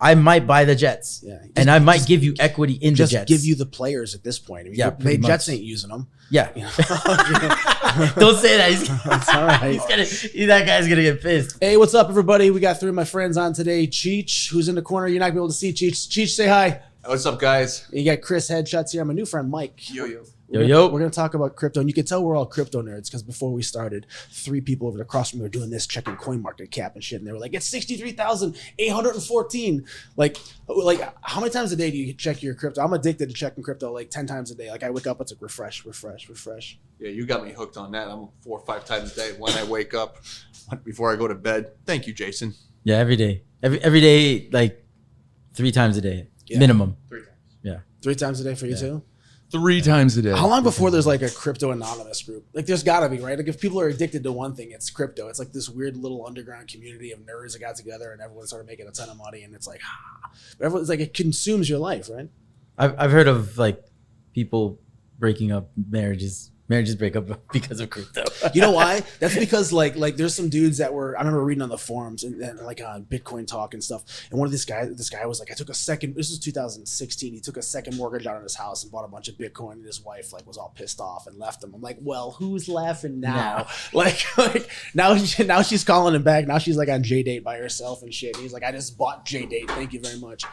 I might buy the Jets. Yeah. And I might give you equity in the Jets. Just give you the players at this point. I mean, the Jets ain't using them. Yeah. You know? Don't say that. That's all right. That guy's gonna get pissed. Hey, what's up, everybody? We got three of my friends on today. Cheech, who's in the corner. You're not gonna be able to see Cheech. Cheech, say hi. What's up, guys? You got Chris Headshots here. My new friend Mike. Yo. We're going to talk about crypto, and you can tell we're all crypto nerds because before we started, three people over across from me were doing this, checking CoinMarketCap and shit, and they were like, it's 63,814. Like, how many times a day do you check your crypto? I'm addicted to checking crypto like 10 times a day. Like, I wake up, it's like refresh. Yeah, you got me hooked on that. I'm 4 or 5 times a day when I wake up, before I go to bed. Thank you, Jason. Yeah, every day. Every day, like 3 times a day, minimum. 3 times. Yeah. 3 times a day for you too? 3 times a day. How long before there's like a crypto anonymous group? Like there's gotta be, right? Like if people are addicted to one thing, it's crypto. It's like this weird little underground community of nerds that got together and everyone started making a ton of money, and it's like, but everyone's like, it consumes your life, right? I've heard of like people breaking up marriages break up because of crypto. You know why? That's because like there's some dudes that were, I remember reading on the forums and like on Bitcoin Talk and stuff, and one of this guy was like, this was 2016, he took a second mortgage out on his house and bought a bunch of Bitcoin, and his wife like was all pissed off and left him. I'm like, well, who's laughing now? Like now she's calling him back. Now she's like on JDate by herself and shit. He's like, I just bought JDate, thank you very much.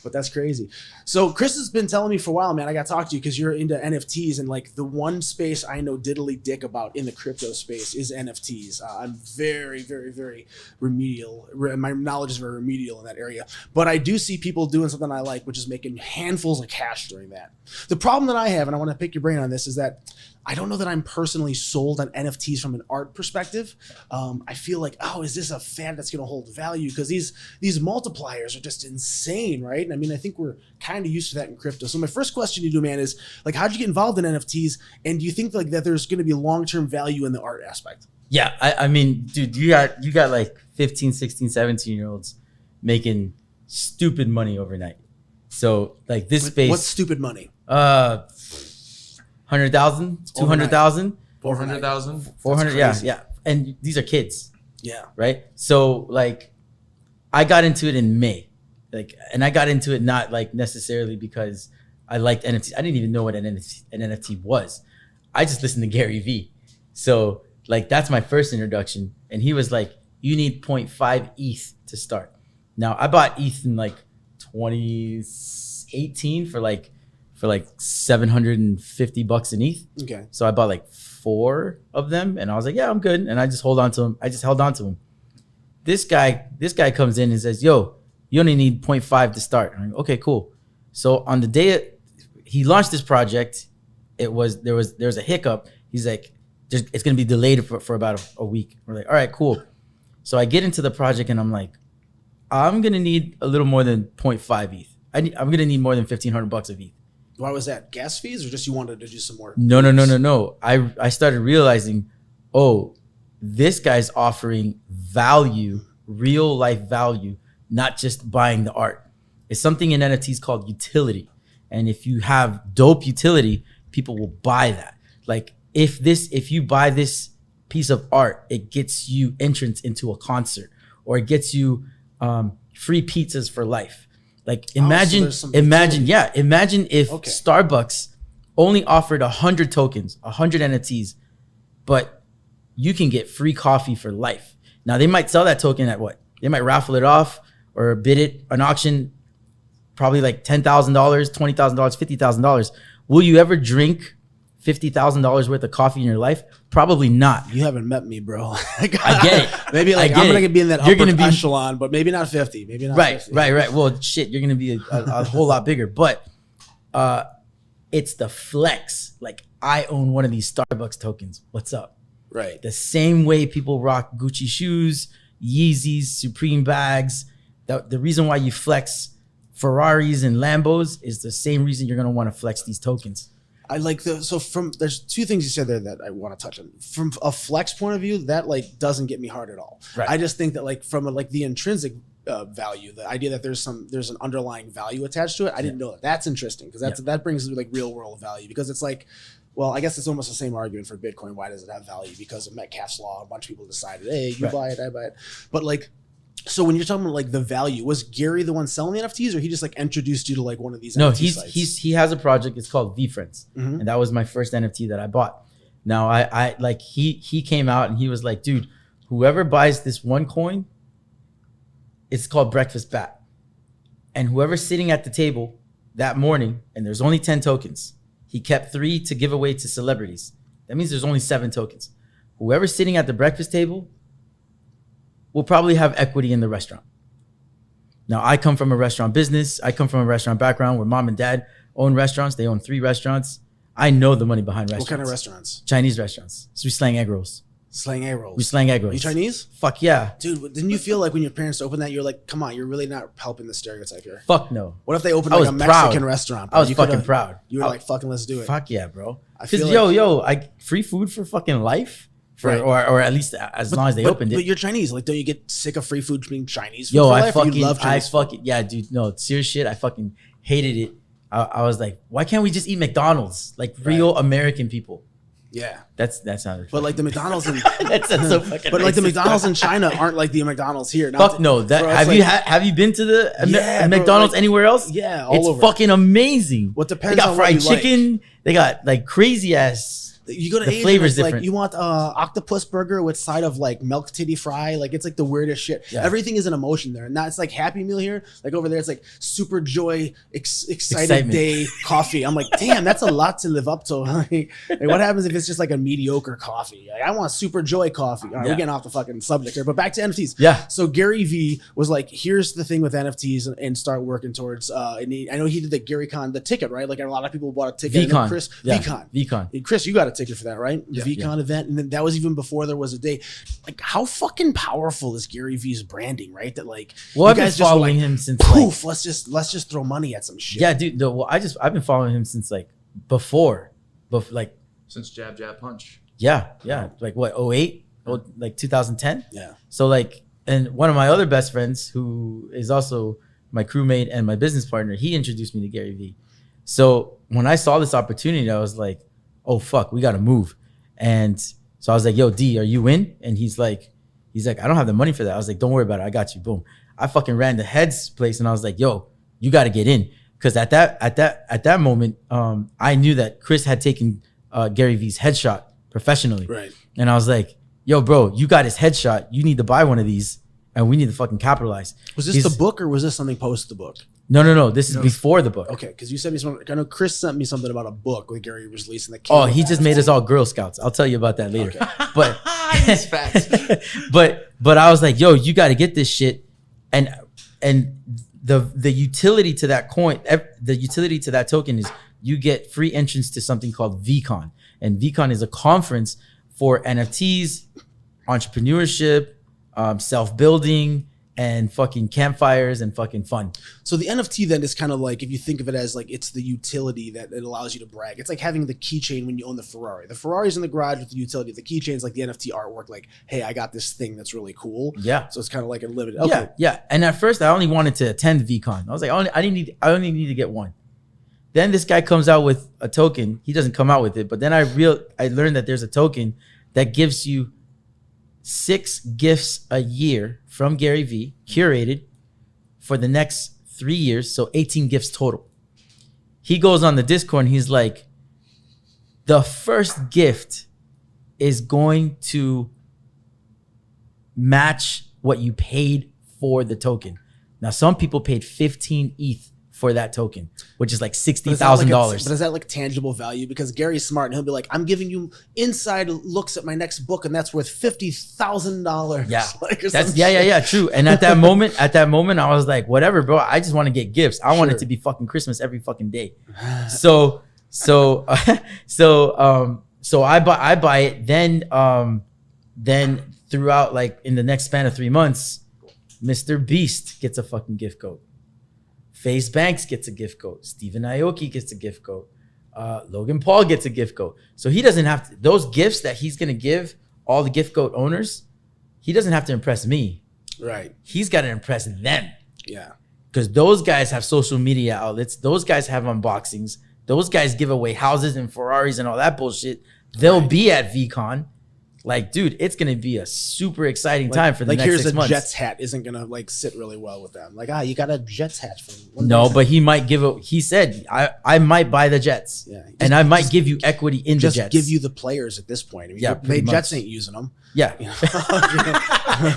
But that's crazy. So Chris has been telling me for a while, man, I got to talk to you because you're into NFTs, and like the one space I know diddly dick about in the crypto space is NFTs. I'm very, very, very remedial. My knowledge is very remedial in that area. But I do see people doing something I like, which is making handfuls of cash doing that. The problem that I have, and I want to pick your brain on this, is that I don't know that I'm personally sold on NFTs from an art perspective. I feel like, is this a fad that's going to hold value? Because these multipliers are just insane, right? And I mean, I think we're kind of used to that in crypto. So my first question to you, man, is like, how'd you get involved in NFTs? And do you think like that there's going to be long-term value in the art aspect? Yeah, I mean, dude, you got like 15, 16, 17-year-olds making stupid money overnight. So like this space. What's stupid money? 100,000, 200,000, 400,000, 400. Yeah. And these are kids. Yeah. Right. So like, I got into it in May, and I got into it not like necessarily because I liked NFTs. I didn't even know what an NFT was. I just listened to Gary Vee. So like, that's my first introduction. And he was like, you need 0.5 ETH to start. Now I bought ETH in like 2018 for like $750 in ETH. Okay. So I bought like 4 of them, and I was like, yeah, I'm good. And I just held on to them. This guy comes in and says, yo, you only need 0.5 to start. I'm like, okay, cool. So on the day he launched this project, there was a hiccup. He's like, it's gonna be delayed for about a week. We're like, all right, cool. So I get into the project and I'm like, I'm gonna need a little more than 0.5 ETH. I'm gonna need more than $1,500 of ETH. Why was that? Gas fees, or just you wanted to do some more? No. I started realizing, this guy's offering value, real life value, not just buying the art. It's something in NFTs called utility. And if you have dope utility, people will buy that. Like if you buy this piece of art, it gets you entrance into a concert, or it gets you free pizzas for life. Like imagine if Starbucks only offered 100 tokens, 100 NFTs, but you can get free coffee for life. Now they might sell that token at what? They might raffle it off or bid it an auction, probably like $10,000, $20,000, $50,000. Will you ever drink $50,000 worth of coffee in your life? Probably not. You haven't met me, bro. I get it. Maybe like I'm gonna be in that upper echelon, but maybe not 50. Maybe not. Right, 50. right. Well, shit, you're gonna be a whole lot bigger. But it's the flex. Like I own one of these Starbucks tokens. What's up? Right. The same way people rock Gucci shoes, Yeezys, Supreme bags. The reason why you flex Ferraris and Lambos is the same reason you're gonna want to flex these tokens. I like there's 2 things you said there that I want to touch on. From a flex point of view, that like doesn't get me hard at all. Right. I just think that like from the intrinsic value, the idea that there's an underlying value attached to it, I didn't know that. That's interesting because that brings like real world value, because it's like, well, I guess it's almost the same argument for Bitcoin. Why does it have value? Because of Metcalfe's law, a bunch of people decided, hey, you buy it, I buy it. But like, So when you're talking about like the value, was Gary the one selling the NFTs, or he just like introduced you to like one of these? No, NFT sites? he has a project. It's called VFriends, and that was my first NFT that I bought. Now I like he came out and he was like, dude, whoever buys this one coin, it's called Breakfast Bat, and whoever's sitting at the table that morning, and there's only 10 tokens. He kept 3 to give away to celebrities. That means there's only 7 tokens. Whoever's sitting at the breakfast table will probably have equity in the restaurant. Now, I come from a restaurant business. I come from a restaurant background where mom and dad own restaurants. They own 3 restaurants. I know the money behind restaurants. What kind of restaurants? Chinese restaurants. So we slang egg rolls. Slang egg rolls. We slang egg rolls. You Chinese? Fuck yeah. Dude, didn't you feel like when your parents opened that, you're like, come on, you're really not helping the stereotype here. Fuck no. What if they opened like a Mexican restaurant? I was fucking proud. You were like, fucking let's do it. Fuck yeah, bro. Because I free food for fucking life. Right. Or at least as long as they opened it. But you're Chinese. Like, don't you get sick of free food being Chinese food Yo, for I life? fucking, yeah, dude. No, serious shit. I fucking hated it. I was like, why can't we just eat McDonald's? Like real American people. Yeah. That sounded. But like the McDonald's in that's so fucking. But like the racist. McDonald's in China aren't like the McDonald's here. Fuck no. That bro, have you been to the Yeah, McDonald's bro, like, anywhere else? Yeah, all it's over. fucking amazing. What depends They got on what fried you like. chicken. They got like crazy ass. You go to The Asian, flavor's it's like different. you want octopus burger with side of like milk titty fry. Like it's like the weirdest shit. Yeah. Everything is an emotion there. And now it's like Happy Meal here. Like over there, it's like super joy, excited Excitement. day coffee. I'm like, damn, that's a lot to live up to. Like what happens if it's just like a mediocre coffee? Like, I want super joy coffee. All right, we're getting off the fucking subject here, but back to NFTs. Yeah. So Gary V was like, here's the thing with NFTs and start working towards. I know he did the GaryCon, the ticket, right? Like a lot of people bought a ticket. I know VCon. Chris, Yeah. VCon. Chris, you got a ticket for that, right? The VCon event, and then that was even before there was a day. Like, how fucking powerful is Gary V's branding, right? That like, Well, I've you been guys just were following like, him since poof. Let's just throw money at some shit. Yeah, dude. No, well, I've been following him since like before like Since Jab Jab Punch. yeah, like what 08, like 2010. Yeah. So like, and one of my other best friends who is also my crewmate and my business partner, he introduced me to Gary V. So when I saw this opportunity, I was like, oh fuck, we got to move. And so I was like, yo, D, are you in? And he's like, I don't have the money for that. I was like, don't worry about it. I got you. Boom. I fucking ran to Head's place and I was like, yo, you got to get in. Cause at that moment, I knew that Chris had taken Gary V's headshot professionally. Right. And I was like, yo, bro, you got his headshot. You need to buy one of these and we need to fucking capitalize. Was this the book or was this something post the book? No. This is before the book. Okay, because you sent me something. I know Chris sent me something about a book that Gary was releasing. That Oh, he just made us all Girl Scouts. I'll tell you about that later. Okay. But It's facts. but I was like, yo, you got to get this shit. And the utility to that coin, the utility to that token is you get free entrance to something called VCon. And VCon is a conference for NFTs, entrepreneurship, self-building, and fucking campfires and fucking fun. So the NFT then is kind of like, if you think of it as like, it's the utility that it allows you to brag. It's like having the keychain when you own the Ferrari. The Ferrari's in the garage with the utility. The keychain's like the NFT artwork. Like, hey, I got this thing that's really cool. Yeah. So it's kind of like a limited. Okay. Yeah. And at first I only wanted to attend VCon. I was like, I only need to get one. Then this guy comes out with a token. He doesn't come out with it, but then I learned that there's a token that gives you 6 gifts a year from Gary V, curated for the next 3 years, so 18 gifts total. He goes on the Discord and he's like, the first gift is going to match what you paid for the token. Now, some people paid 15 ETH for that token, which is like $60,000. But is that like tangible value? Because Gary's smart and he'll be like, I'm giving you inside looks at my next book and that's worth $50,000. Yeah. Like, That's true. And at that moment, I was like, whatever, bro. I just want to get gifts. I want it to be fucking Christmas every fucking day. So I buy it. Then throughout, like in the next span of 3 months, Mr. Beast gets a fucking gift code. FaZe Banks gets a gift code. Stephen Aoki gets a gift code. Logan Paul gets a gift code. So he doesn't have to, those gifts that he's going to give all the gift code owners, he doesn't have to impress me. Right. He's got to impress them. Yeah. Because those guys have social media outlets. Those guys have unboxings. Those guys give away houses and Ferraris and all that bullshit. They'll be at VCon. Like, dude, it's gonna be a super exciting time for the next 6 here's months. a Jets hat isn't gonna like sit really well with them. Like, you got a Jets hat from No, but he might give it. He said, I might buy the Jets, and I might give you equity in the Jets. Just give you the players at this point. I mean, Yeah, pretty Jets much. ain't using them. Yeah. You know?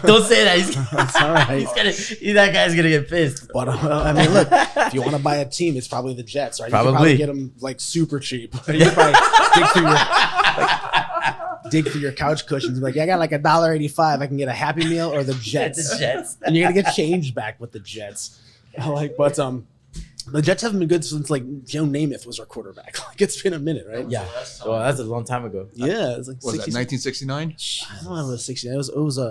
Don't say that. That's all right. That guy's gonna get pissed. But I mean, look, if you want to buy a team, it's probably the Jets, right? You can probably get them like super cheap. You can probably dig through your couch cushions. Like, I got like $1.85. I can get a Happy Meal or the Jets. The Jets. And you're gonna get changed back with the Jets. But the Jets haven't been good since like Joe Namath was our quarterback. Like, it's been a minute, right? Yeah. Well, that's a long time ago. Yeah, it's like Was that 1969? I don't know if it was 60. It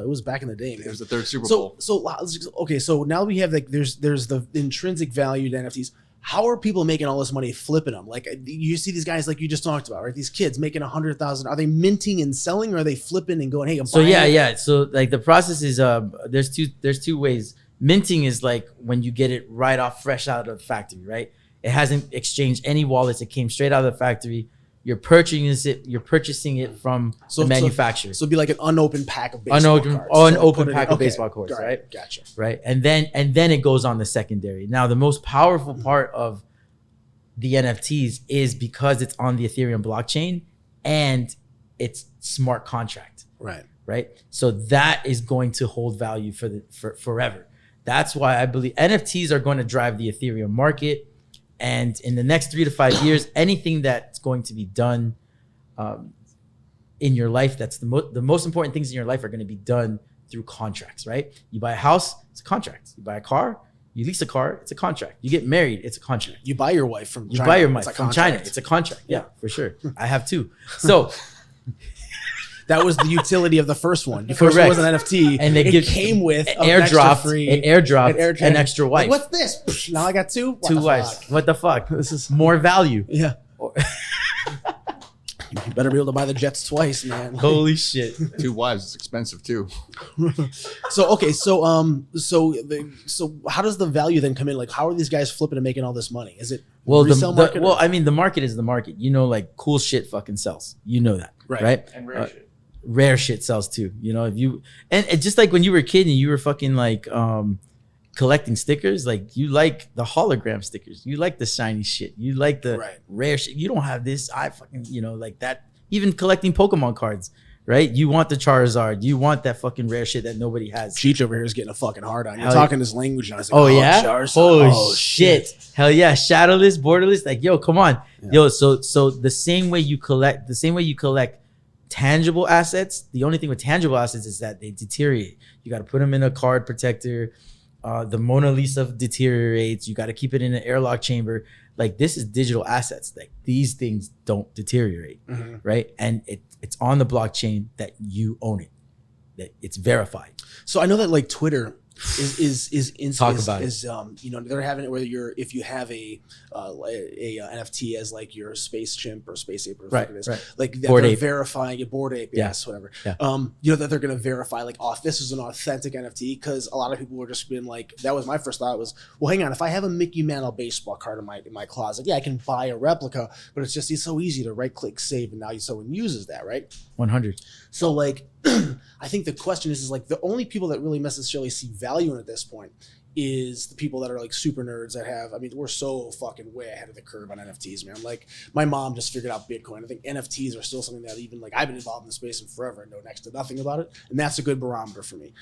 was back in the day, man. It was the third Super Bowl. So now we have like there's the intrinsic value to NFTs. How are people making all this money flipping them? Like, you see these guys like you just talked about, right? These kids making 100,000. Are they minting and selling, or are they flipping and going, hey, I'm buying it? Yeah. So like the process is there's two ways. Minting is like when you get it right off fresh out of the factory, right? It hasn't exchanged any wallets. It came straight out of the factory. You're purchasing it from the manufacturer. So it'd be like an unopened pack of baseball cards. Unopened pack of baseball cards, right? Gotcha. Right. And then it goes on the secondary. Now, the most powerful part of the NFTs is because it's on the Ethereum blockchain and it's smart contract. Right. Right. So that is going to hold value for forever. That's why I believe NFTs are going to drive the Ethereum market. And in the next 3 to 5 years, anything that's going to be done in your life, that's the most important things in your life are going to be done through contracts, right? You buy a house, it's a contract. You buy a car, you lease a car, it's a contract. You get married, it's a contract. You buy your wife from China. You buy your wife from China, it's a contract. Yeah, for sure. I have two. So that was the utility of the first one. The first one was an NFT, and it came with an airdrop, an extra wife. Like, what's this? Now I got two wives. What the fuck? This is more value. Yeah. You better be able to buy the Jets twice, man. Holy shit. 2 wives is expensive too. So how does the value then come in? Like, how are these guys flipping and making all this money? Is it resale market? I mean, the market is the market. You know, like cool shit fucking sells. You know that, right? And rare shit. Rare shit sells too. You know, if you and just like when you were a kid and you were fucking like collecting stickers, like you like the hologram stickers, you like the shiny shit, you like the rare shit. You don't have this. I fucking, you know, like that. Even collecting Pokemon cards, right? You want the Charizard, you want that fucking rare shit that nobody has. Cheech over here is getting a fucking hard on. You're talking this language, and I was like, oh yeah, Charizard. Oh shit, hell yeah, shadowless, borderless. Like, yo, come on, yo. So the same way you collect, tangible assets. The only thing with tangible assets is that they deteriorate. You got to put them in a card protector. The Mona Lisa deteriorates. You got to keep it in an airlock chamber. Like, this is digital assets. Like, these things don't deteriorate, right? And it's on the blockchain that you own it. That it's verified. So I know that like Twitter is you know, they're having it where if you have a NFT as like your space chimp or space ape or whatever it is, like that Bored they're ape. verifying it, Bored Ape, yes, whatever. Yeah. You know, that they're gonna verify like, this is an authentic NFT, because a lot of people were just been like, that was my first thought was, well, hang on, if I have a Mickey Mantle baseball card in my closet, I can buy a replica, but it's so easy to right click save, and now someone uses that, right? 100. So like, I think the question is like the only people that really necessarily see value in at this point is the people that are like super nerds that have, I mean, we're so fucking way ahead of the curve on NFTs, man. Like, my mom just figured out Bitcoin. I think NFTs are still something that even like I've been involved in the space and forever and know next to nothing about it. And that's a good barometer for me.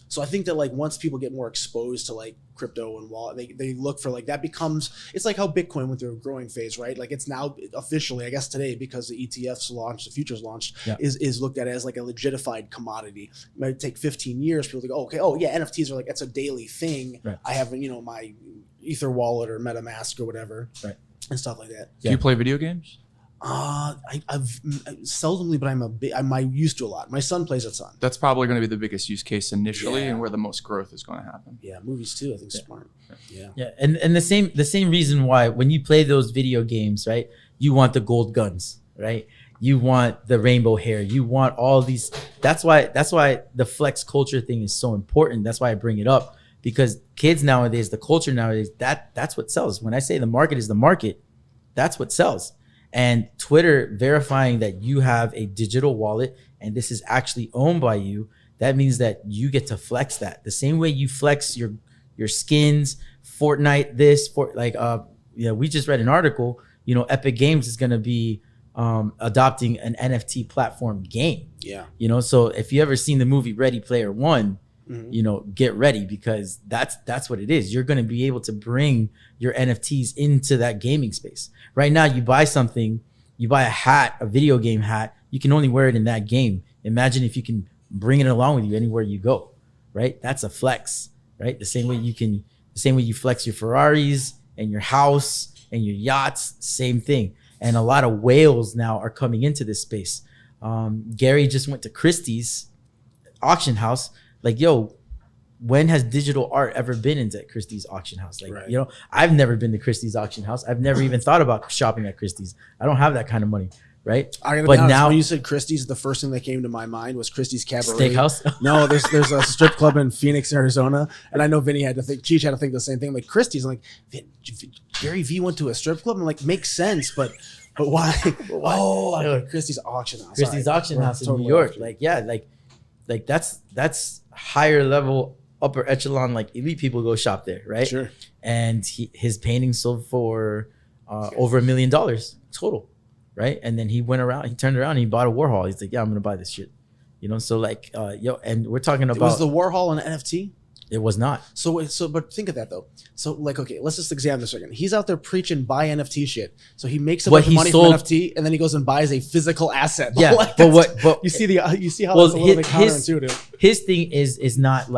So I think that like once people get more exposed to like crypto and wallet, they look for like, that becomes, it's like how Bitcoin went through a growing phase, right? Like, it's now officially, I guess today, because the ETFs launched, the futures launched, is looked at as like a legitified commodity. It might take 15 years for people to go, okay, oh yeah, NFTs are like, it's a daily thing. Right. I have, you know, my Ether wallet or MetaMask or whatever, and stuff like that. Do you play video games? I've seldomly, but I'm used to a lot. My son plays a ton. That's probably going to be the biggest use case initially, and where the most growth is going to happen. Yeah, movies too. I think smart. Yeah. And the same reason why when you play those video games, right? You want the gold guns, right? You want the rainbow hair. You want all these. That's why the flex culture thing is so important. That's why I bring it up, because kids nowadays, the culture nowadays, that's what sells. When I say the market is the market, that's what sells. And Twitter verifying that you have a digital wallet and this is actually owned by you, that means that you get to flex that the same way you flex your skins, Fortnite, we just read an article, Epic Games is going to be adopting an NFT platform game. Yeah. So if you ever seen the movie Ready Player One, get ready, because that's what it is. You're going to be able to bring your NFTs into that gaming space. Right now, you buy a hat, a video game hat, you can only wear it in that game. Imagine if you can bring it along with you anywhere you go, right? That's a flex, right? The same way you flex your Ferraris and your house and your yachts, same thing. And a lot of whales now are coming into this space. Gary just went to Christie's auction house. Like, yo, when has digital art ever been into Christie's auction house? Like, right. I've never been to Christie's auction house. I've never even thought about shopping at Christie's. I don't have that kind of money, right? I gotta but be honest, now when you said Christie's, the first thing that came to my mind was Christie's Cabaret. Steakhouse? No, there's a strip club in Phoenix, Arizona, and I know Vinny had to think, Cheech had to think the same thing. Like Christie's, I'm like, Gary V went to a strip club. I'm like, makes sense, but why? Oh, Christie's auction house. Christie's auction house in totally New York. off. Like that's higher level, upper echelon, like elite people go shop there, right? Sure. And his painting sold for over $1 million total, right? And then he turned around and he bought a Warhol. He's like, yeah, I'm gonna buy this shit, So like, and we're talking about. Was the Warhol an NFT? It was not. So, but think of that though. So, like, okay, let's just examine this again. He's out there preaching buy NFT shit. So he makes a bunch of money from NFT, and then he goes and buys a physical asset. Yeah, like, but you see how that's a little bit counterintuitive. His thing is not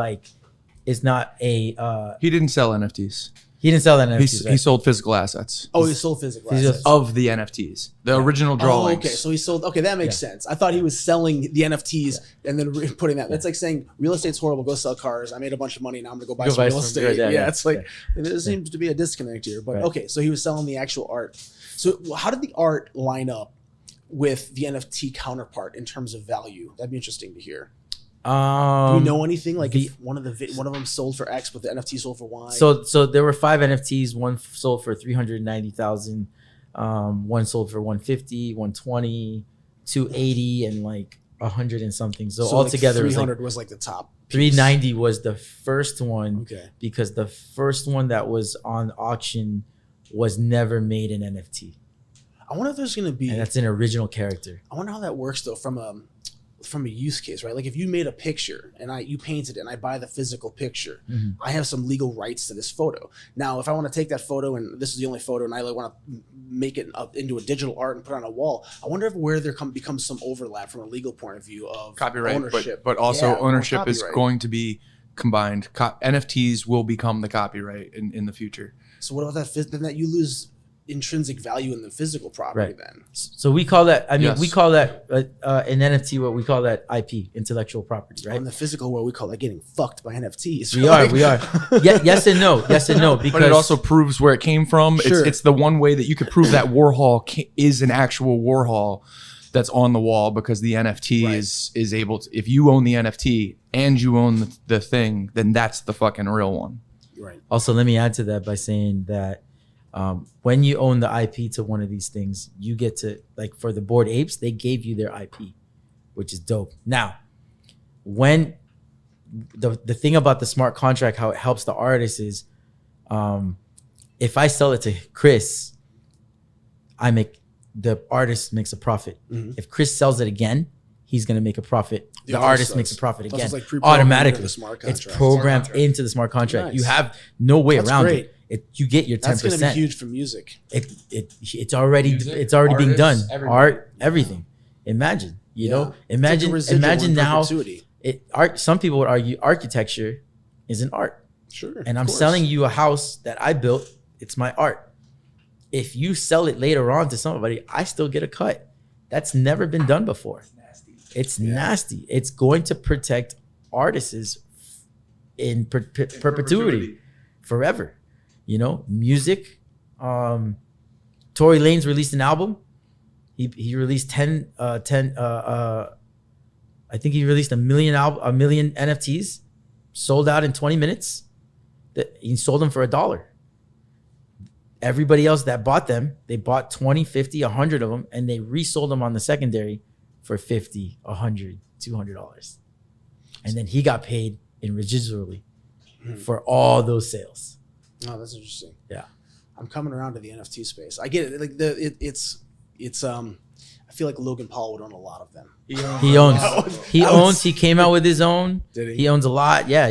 a. He didn't sell NFTs. He didn't sell that NFTs. He sold physical assets. Oh, he sold physical assets of the NFTs, the original drawings. Oh, okay, so he sold. Okay, that makes sense. I thought he was selling the NFTs and then putting that. That's like saying real estate's horrible. Go sell cars. I made a bunch of money. Now I'm gonna go buy some real estate. It's like there seems to be a disconnect here. But okay, so he was selling the actual art. So how did the art line up with the NFT counterpart in terms of value? That'd be interesting to hear. Do we know anything? Like if one of them sold for X, but the NFT sold for Y. So there were 5 NFTs. One sold for 390,000. One sold for 150, 120, 280, and like 100 and something. So altogether, like 300 was like the top. 390 was the first one. Okay. Because the first one that was on auction was never made an NFT. I wonder if there's going to be. And that's an original character. I wonder how that works though from a use case, right? Like if you made a picture and you painted it and I buy the physical picture, I have some legal rights to this photo. Now, if I want to take that photo and this is the only photo and I want to make it up into a digital art and put it on a wall, I wonder if where there becomes some overlap from a legal point of view of copyright, ownership. But also ownership is going to be combined. NFTs will become the copyright in the future. So what about that? Then that you lose intrinsic value in the physical property then. So we call that, we call that in NFT, what we call that IP, intellectual property, right? In the physical world, we call that getting fucked by NFTs. We are. Yes and no. Because but it also proves where it came from. Sure. It's the one way that you could prove that Warhol is an actual Warhol that's on the wall, because the NFT is able to, if you own the NFT and you own the thing, then that's the fucking real one. Right. Also, let me add to that by saying that when you own the IP to one of these things, you get to, like for the Bored Apes, they gave you their IP, which is dope. Now, when the thing about the smart contract, how it helps the artist is, if I sell it to Chris, the artist makes a profit. If Chris sells it again, he's going to make a profit. The artist makes a profit again, automatically. It's programmed into the smart contract. Nice. You have no way around it. You get your 10%. That's going to be huge for music. It's already being done. Art, everything. Imagine, imagine now. Some people would argue architecture isn't art. Sure. And I'm selling you a house that I built. It's my art. If you sell it later on to somebody, I still get a cut. That's never been done before. It's nasty. It's going to protect artists in perpetuity, forever. Music. Tory Lanez released an album. He released 10 I think he released a million NFTs, sold out in 20 minutes. He sold them for $1. Everybody else that bought them, they bought 20, 50, 100 of them, and they resold them on the secondary for $50, $100, $200. And then he got paid in residually for all those sales. Oh, that's interesting. Yeah. I'm coming around to the NFT space. I get it. Like it's I feel like Logan Paul would own a lot of them. He owns. He came out with his own. Did he? He owns a lot. Yeah.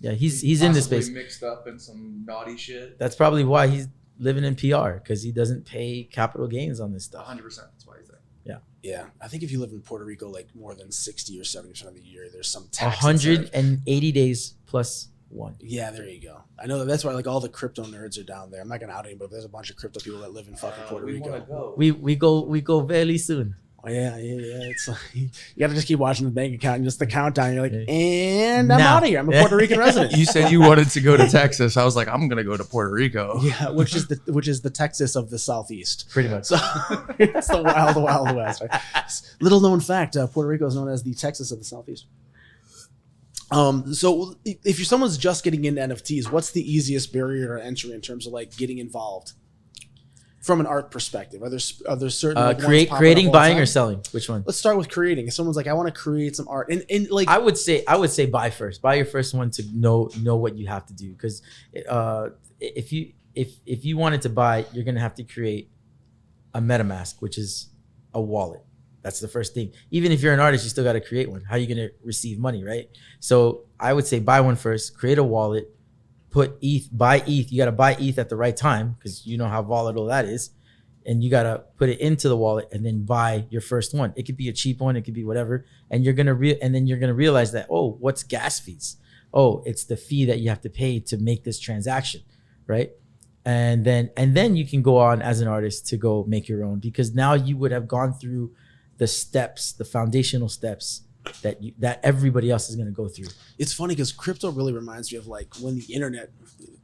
He's in this space. Mixed up in some naughty shit. That's probably why he's living in PR, because he doesn't pay capital gains on this stuff. 100%. That's why he's there. Yeah, I think if you live in Puerto Rico, like more than 60 or 70% of the year, there's some tax. 180 days plus one. Yeah, there you go. I know that's why like all the crypto nerds are down there. I'm not gonna out anybody, but there's a bunch of crypto people that live in fucking Puerto Rico. We go very soon. Oh, yeah. It's like you gotta just keep watching the bank account and just the countdown. You're like, and I'm out of here. I'm a Puerto Rican resident. You said you wanted to go to Texas. I was like, I'm gonna go to Puerto Rico. Yeah, which is the Texas of the Southeast. Pretty much. So it's the wild west. Right? Little known fact: Puerto Rico is known as the Texas of the Southeast. So if you're someone's just getting into NFTs, what's the easiest barrier to entry in terms of like getting involved? From an art perspective, are there certain like, creating, buying, or selling? Which one? Let's start with creating. If someone's like, I want to create some art, and like, I would say buy first. Buy your first one to know what you have to do. Because if you wanted to buy, you're gonna have to create a MetaMask, which is a wallet. That's the first thing. Even if you're an artist, you still got to create one. How are you gonna receive money, right? So I would say buy one first. Create a wallet. Put ETH, buy ETH. You got to buy ETH at the right time because you know how volatile that is. And you got to put it into the wallet and then buy your first one. It could be a cheap one. It could be whatever. And you're going to realize that, oh, what's gas fees? Oh, it's the fee that you have to pay to make this transaction, right? And then you can go on as an artist to go make your own, because now you would have gone through the steps, the foundational steps that everybody else is going to go through. It's funny because crypto really reminds me of like when the internet,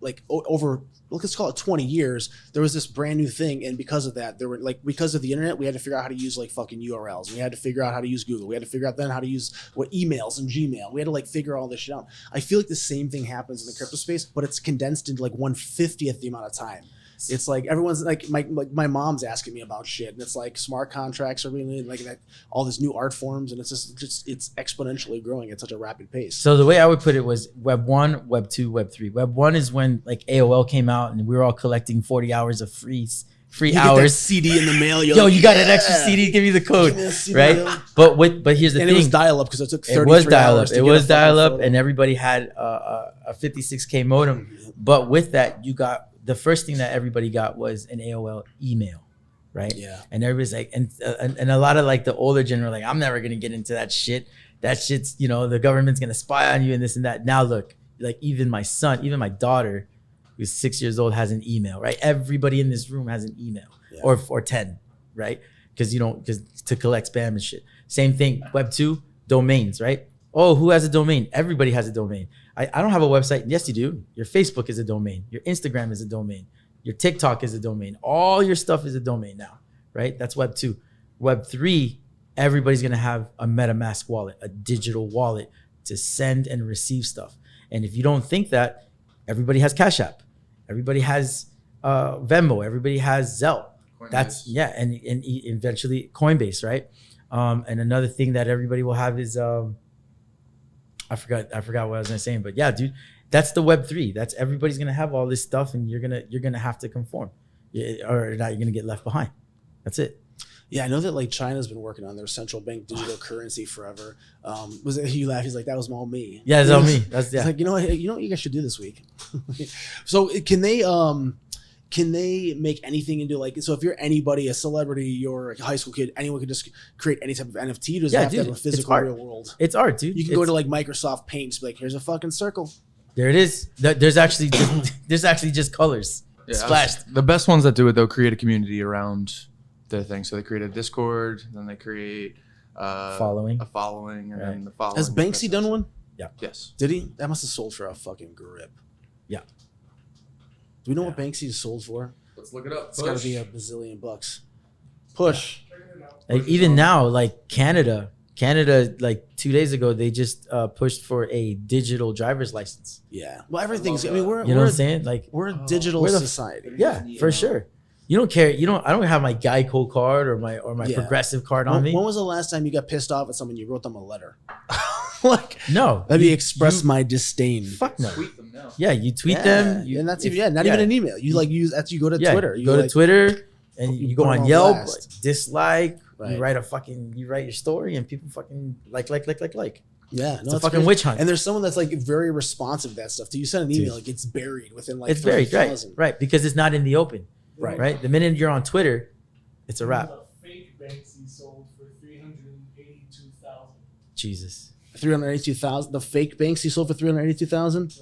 like over, let's call it 20 years, there was this brand new thing. And because of that, because of the internet, we had to figure out how to use like fucking URLs. We had to figure out how to use Google. We had to figure out then how to use emails and Gmail. We had to like figure all this shit out. I feel like the same thing happens in the crypto space, but it's condensed into like 1/50th the amount of time. It's like everyone's like my mom's asking me about shit, and it's like smart contracts are really like that, all these new art forms, and it's just it's exponentially growing at such a rapid pace. So the way I would put it was Web 1, Web 2, Web 3. Web 1 is when like AOL came out and we were all collecting 40 hours of free you hours. Get that CD in the mail. Yo, you got an extra CD? Give me the code, right? But here's the thing. And it was dial-up because it took 33 It was dial-up. It was dial-up, and everybody had a 56K modem. But with that, you got the first thing that everybody got was an AOL email, right? Yeah. And everybody's like, and a lot of like the older generation, like, I'm never gonna get into that shit. That shit's, the government's gonna spy on you and this and that. Now look, like even my son, even my daughter, who's 6 years old, has an email, right? Everybody in this room has an email, or 10, right? Because to collect spam and shit. Same thing. Web 2, domains, right? Oh, who has a domain? Everybody has a domain. I don't have a website. Yes, you do. Your Facebook is a domain. Your Instagram is a domain. Your TikTok is a domain. All your stuff is a domain now, right? That's Web 2. Web 3, everybody's going to have a MetaMask wallet, a digital wallet to send and receive stuff. And if you don't think that, everybody has Cash App. Everybody has Venmo. Everybody has Zelle. Coinbase. And eventually Coinbase, right? And another thing that everybody will have is I forgot what I was gonna say, but yeah, dude, that's the Web 3. That's everybody's gonna have all this stuff, and you're gonna have to conform, or not, you're gonna get left behind. That's it. Yeah, I know that like China's been working on their central bank digital currency forever. Was it you laugh? He's like, that was all me. Yeah, it's all me. That's It's like, you know what you guys should do this week. So can they make anything into like, so if you're anybody, a celebrity, you're a high school kid, anyone can just create any type of NFT? Does it have to have a physical real world? It's art, dude. You can go to like Microsoft Paint and just be like, here's a fucking circle. There it is. There's actually just colors splashed. The best ones that do it though create a community around their thing. So they create a Discord, then they create a following, and then the following. Has Banksy done one? Yeah. Yes. Did he? That must have sold for a fucking grip. Yeah. Do we know what Banksy is sold for? Let's look it up. It's got to be a bazillion bucks. Push. Like even now, like Canada, like 2 days ago, they just pushed for a digital driver's license. Yeah. Well, everything's. I mean, you know what I'm saying? Like we're a digital society. Yeah, for sure. You don't care. I don't have my Geico card or my Progressive card on me. When was the last time you got pissed off at someone? You wrote them a letter. Like, no. Let me express my disdain. Fuck no. Tweet them now. Yeah, you tweet them. And that's even not even an email. You like use after you go to Twitter. You go to Twitter and you go on Yelp, dislike. Right. You write your story and people fucking like. Yeah, it's a fucking crazy. Witch hunt. And there's someone that's like very responsive to that stuff. You send an email, it gets buried within like it's buried, right, because it's not in the open, right. The minute you're on Twitter, it's a wrap. A fake Banksy sold for $382,000. Jesus, 382,000. The fake Banksy sold for 382,000.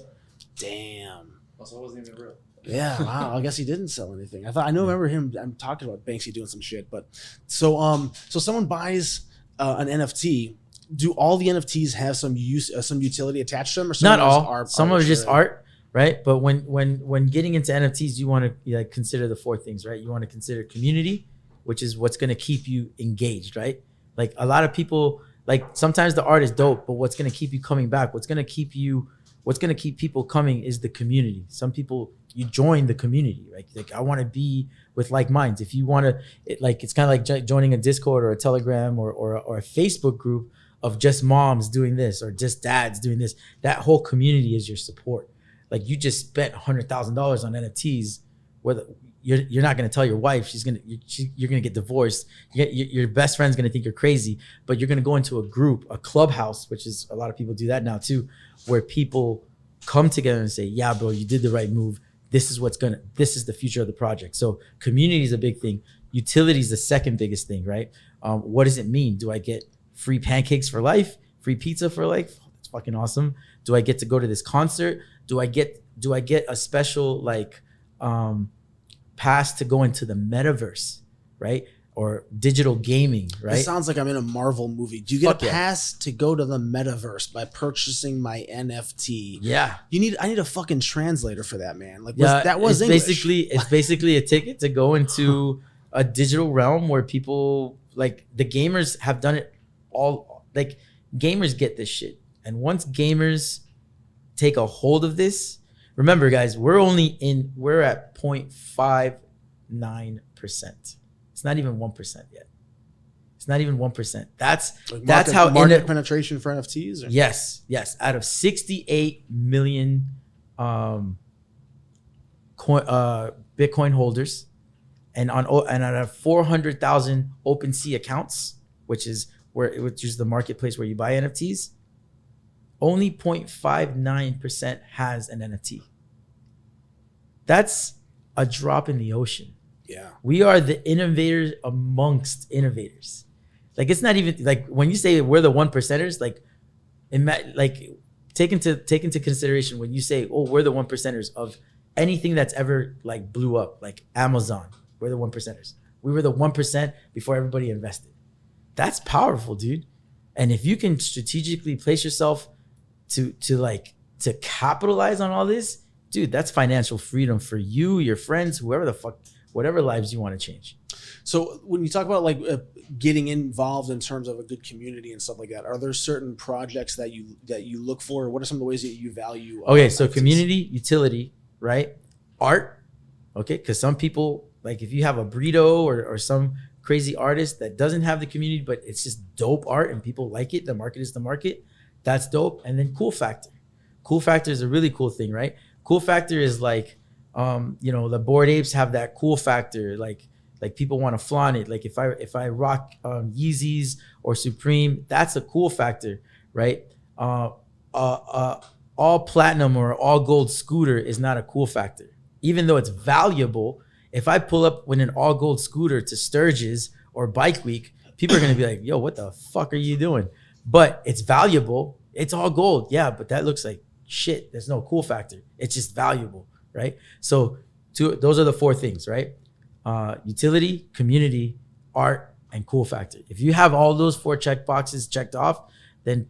Damn. Also, it wasn't even real. Yeah, wow. I guess he didn't sell anything. I remember him. I'm talking about Banksy doing some shit, but so someone buys an NFT. Do all the NFTs have some utility attached to them, or some not all? Some are just art, right? But when getting into NFTs, you want to consider the four things, right? You want to consider community, which is what's going to keep you engaged, right? Like a lot of people, like sometimes the art is dope, but what's going to keep you coming back? What's going to keep people coming is the community. Some people, you join the community, right? Like I want to be with like minds. If you want to, it's kind of like joining a Discord or a Telegram or a Facebook group of just moms doing this or just dads doing this. That whole community is your support. Like you just spent $100,000 on NFTs. Whether you're not going to tell your wife, you're going to get divorced. Your best friend's going to think you're crazy, but you're going to go into a group, a Clubhouse, which is a lot of people do that now too, where people come together and say, yeah, bro, you did the right move. This is the future of the project. So community is a big thing. Utility is the second biggest thing, right? What does it mean? Do I get free pancakes for life? Free pizza for life? Oh, that's fucking awesome. Do I get to go to this concert? Do I get a special pass to go into the metaverse, right? Or digital gaming, right? It sounds like I'm in a Marvel movie. Do you get a pass to go to the metaverse by purchasing my NFT? Yeah. I need a fucking translator for that, man. Like that was English. It's basically a ticket to go into a digital realm where people, like the gamers have done it all. Like gamers get this shit. And once gamers take a hold of this, remember guys, we're at 0.59%. It's not even 1% yet. It's not even 1%. That's how market penetration for NFTs. Or? Yes. Out of 68 million Bitcoin holders, and out of 400,000 OpenSea accounts, which is the marketplace where you buy NFTs, only 0.59% has an NFT. That's a drop in the ocean. Yeah. We are the innovators amongst innovators. Like it's not even like when you say we're the 1%ers, take into consideration when you say, oh, we're the 1%ers of anything that's ever like blew up, like Amazon. We're the 1%ers. We were the 1% before everybody invested. That's powerful, dude. And if you can strategically place yourself to capitalize on all this, dude, that's financial freedom for you, your friends, whoever the fuck, whatever lives you want to change. So when you talk about getting involved in terms of a good community and stuff like that, are there certain projects that you look for? What are some of the ways that you value? Okay, so community, utility, right? Art, okay? Because some people, like if you have a burrito or some crazy artist that doesn't have the community, but it's just dope art and people like it, the market is the market, that's dope. And then cool factor. Cool factor is a really cool thing, right? Cool factor is like, the Bored Apes have that cool factor. Like people want to flaunt it. Like if I rock Yeezys or Supreme, that's a cool factor, right? All platinum or all gold scooter is not a cool factor, even though it's valuable. If I pull up with an all gold scooter to Sturgis or Bike Week, people are gonna be like, "Yo, what the fuck are you doing?" But it's valuable. It's all gold, yeah, but that looks like shit. There's no cool factor. It's just valuable, right? So those are the four things, right? Utility, community, art, and cool factor. If you have all those four check boxes checked off, then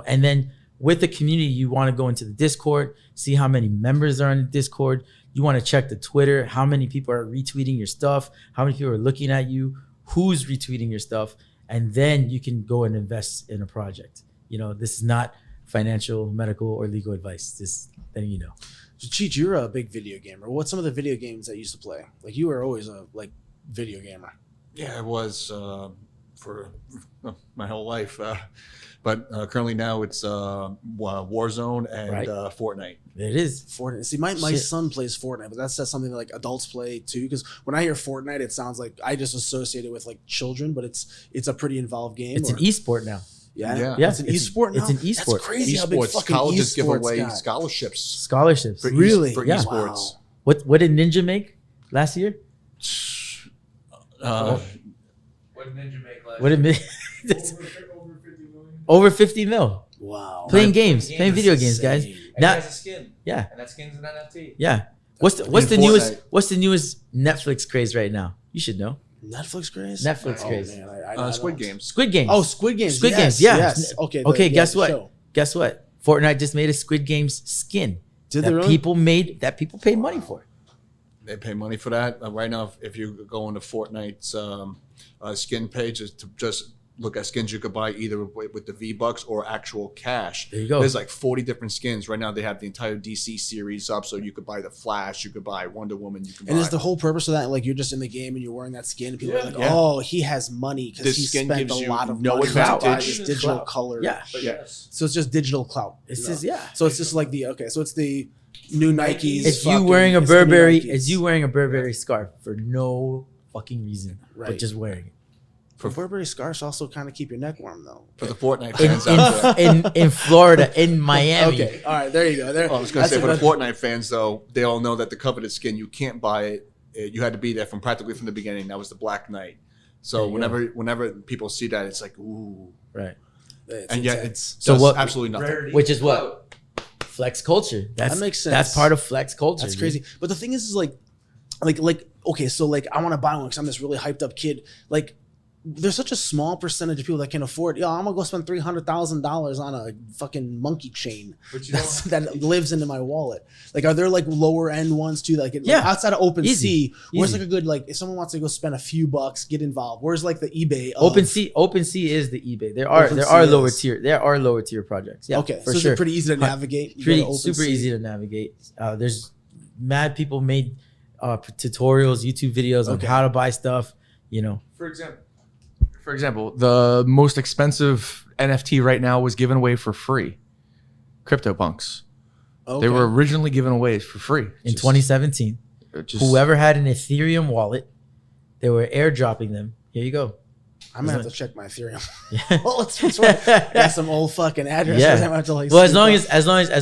and then with the community, you want to go into the Discord, see how many members are in the Discord. You want to check the Twitter, how many people are retweeting your stuff, how many people are looking at you, who's retweeting your stuff, and then you can go and invest in a project. This is not financial, medical, or legal advice. Just letting you know. So Cheech, you're a big video gamer. What's some of the video games that you used to play? Like you were always a video gamer. Yeah, I was for my whole life. But currently now it's Warzone and Right. Fortnite. It is. Fortnite. See, my Shit. son plays Fortnite, but that's something that like adults play too. Because when I hear Fortnite, it sounds like I just associate it with like children, but it's a pretty involved game. It's an esport now. Yeah, Yeah, it's an esport. It's now? an esport. That's crazy how big Esports fucking colleges give esports away got. scholarships Scholarships. for Really? for Yeah. esports. Wow. What did Ninja make last year? What did Ninja make last What did that's Over 50 million. over 50 mil? Wow. Playing games, games playing is video games, guys. insane. Now, a skin. yeah, And that skin's an NFT. yeah. What's the Fortnite. what's the newest Netflix craze right now? You should know. Netflix craze. Netflix Oh, craze. man, I Squid don't. Games. Squid Games. Oh, Squid Games. Squid yes, Games, yeah. Yes. Okay. Okay, the guess what? show. Guess what? Fortnite just made a Squid Games skin Did they that really? people paid money for. They pay money for that. Right now, if you go on to Fortnite's skin page, is to just look at skins you could buy either with the V-Bucks or actual cash. There you go. There's like 40 different skins. Right now, they have the entire DC series up, so you could buy the Flash, you could buy Wonder Woman, you can buy... And is the whole purpose of that like you're just in the game and you're wearing that skin and people are like, Yeah. oh, he has money because This he skin spent gives a you lot of no money to buy advantage. this digital Clout. color. Yeah. But Yeah. yes. So it's just digital clout. It's you just know? yeah. So it's just like so it's the new Nikes. It's you fucking- wearing a it's the new Burberry. Nikes. It's you wearing a Burberry scarf for no fucking reason, but Right. just wearing it. For Burberry scarves also kind of keep your neck warm though. For the Fortnite fans out there. In Florida, in Miami. Okay, all right, there you go. There. Oh, I was going to say, that's for the a- Fortnite fans, though, they all know that the coveted skin, you can't buy it. You had to be there from the beginning. That was the Black Knight. So There you whenever people see that, it's like, ooh. Right. And yet intense. it's So does what- absolutely nothing. Which is what? Flex culture. That makes sense. That's part of flex culture. That's dude. crazy. But the thing is like okay, so like I want to buy one because I'm this really hyped up kid. Like, there's such a small percentage of people that can afford. Yo, I'm gonna go spend $300,000 on a fucking monkey chain that lives into my wallet. Like, are there like lower end ones too? Like, Yeah. outside of OpenSea, Easy. where's Easy. like a good like if someone wants to go spend a few bucks, get involved. Where's like the eBay? Of, OpenSea is the eBay. There are OpenSea lower tier projects. Yeah, okay, for so sure. it's pretty easy to navigate. You Pretty go to super OpenSea. easy to navigate. There's mad people made tutorials, YouTube videos on Okay. how to buy stuff. You know, For example, the most expensive NFT right now was given away for free. CryptoPunks. Okay. They were originally given away for free. in 2017, whoever had an Ethereum wallet, they were airdropping them. Here you go. I'm gonna have to check my Ethereum. Yeah. Well, what's wrong? Got some old fucking addresses. Yeah. I'm gonna have to, like, Well, as sleep long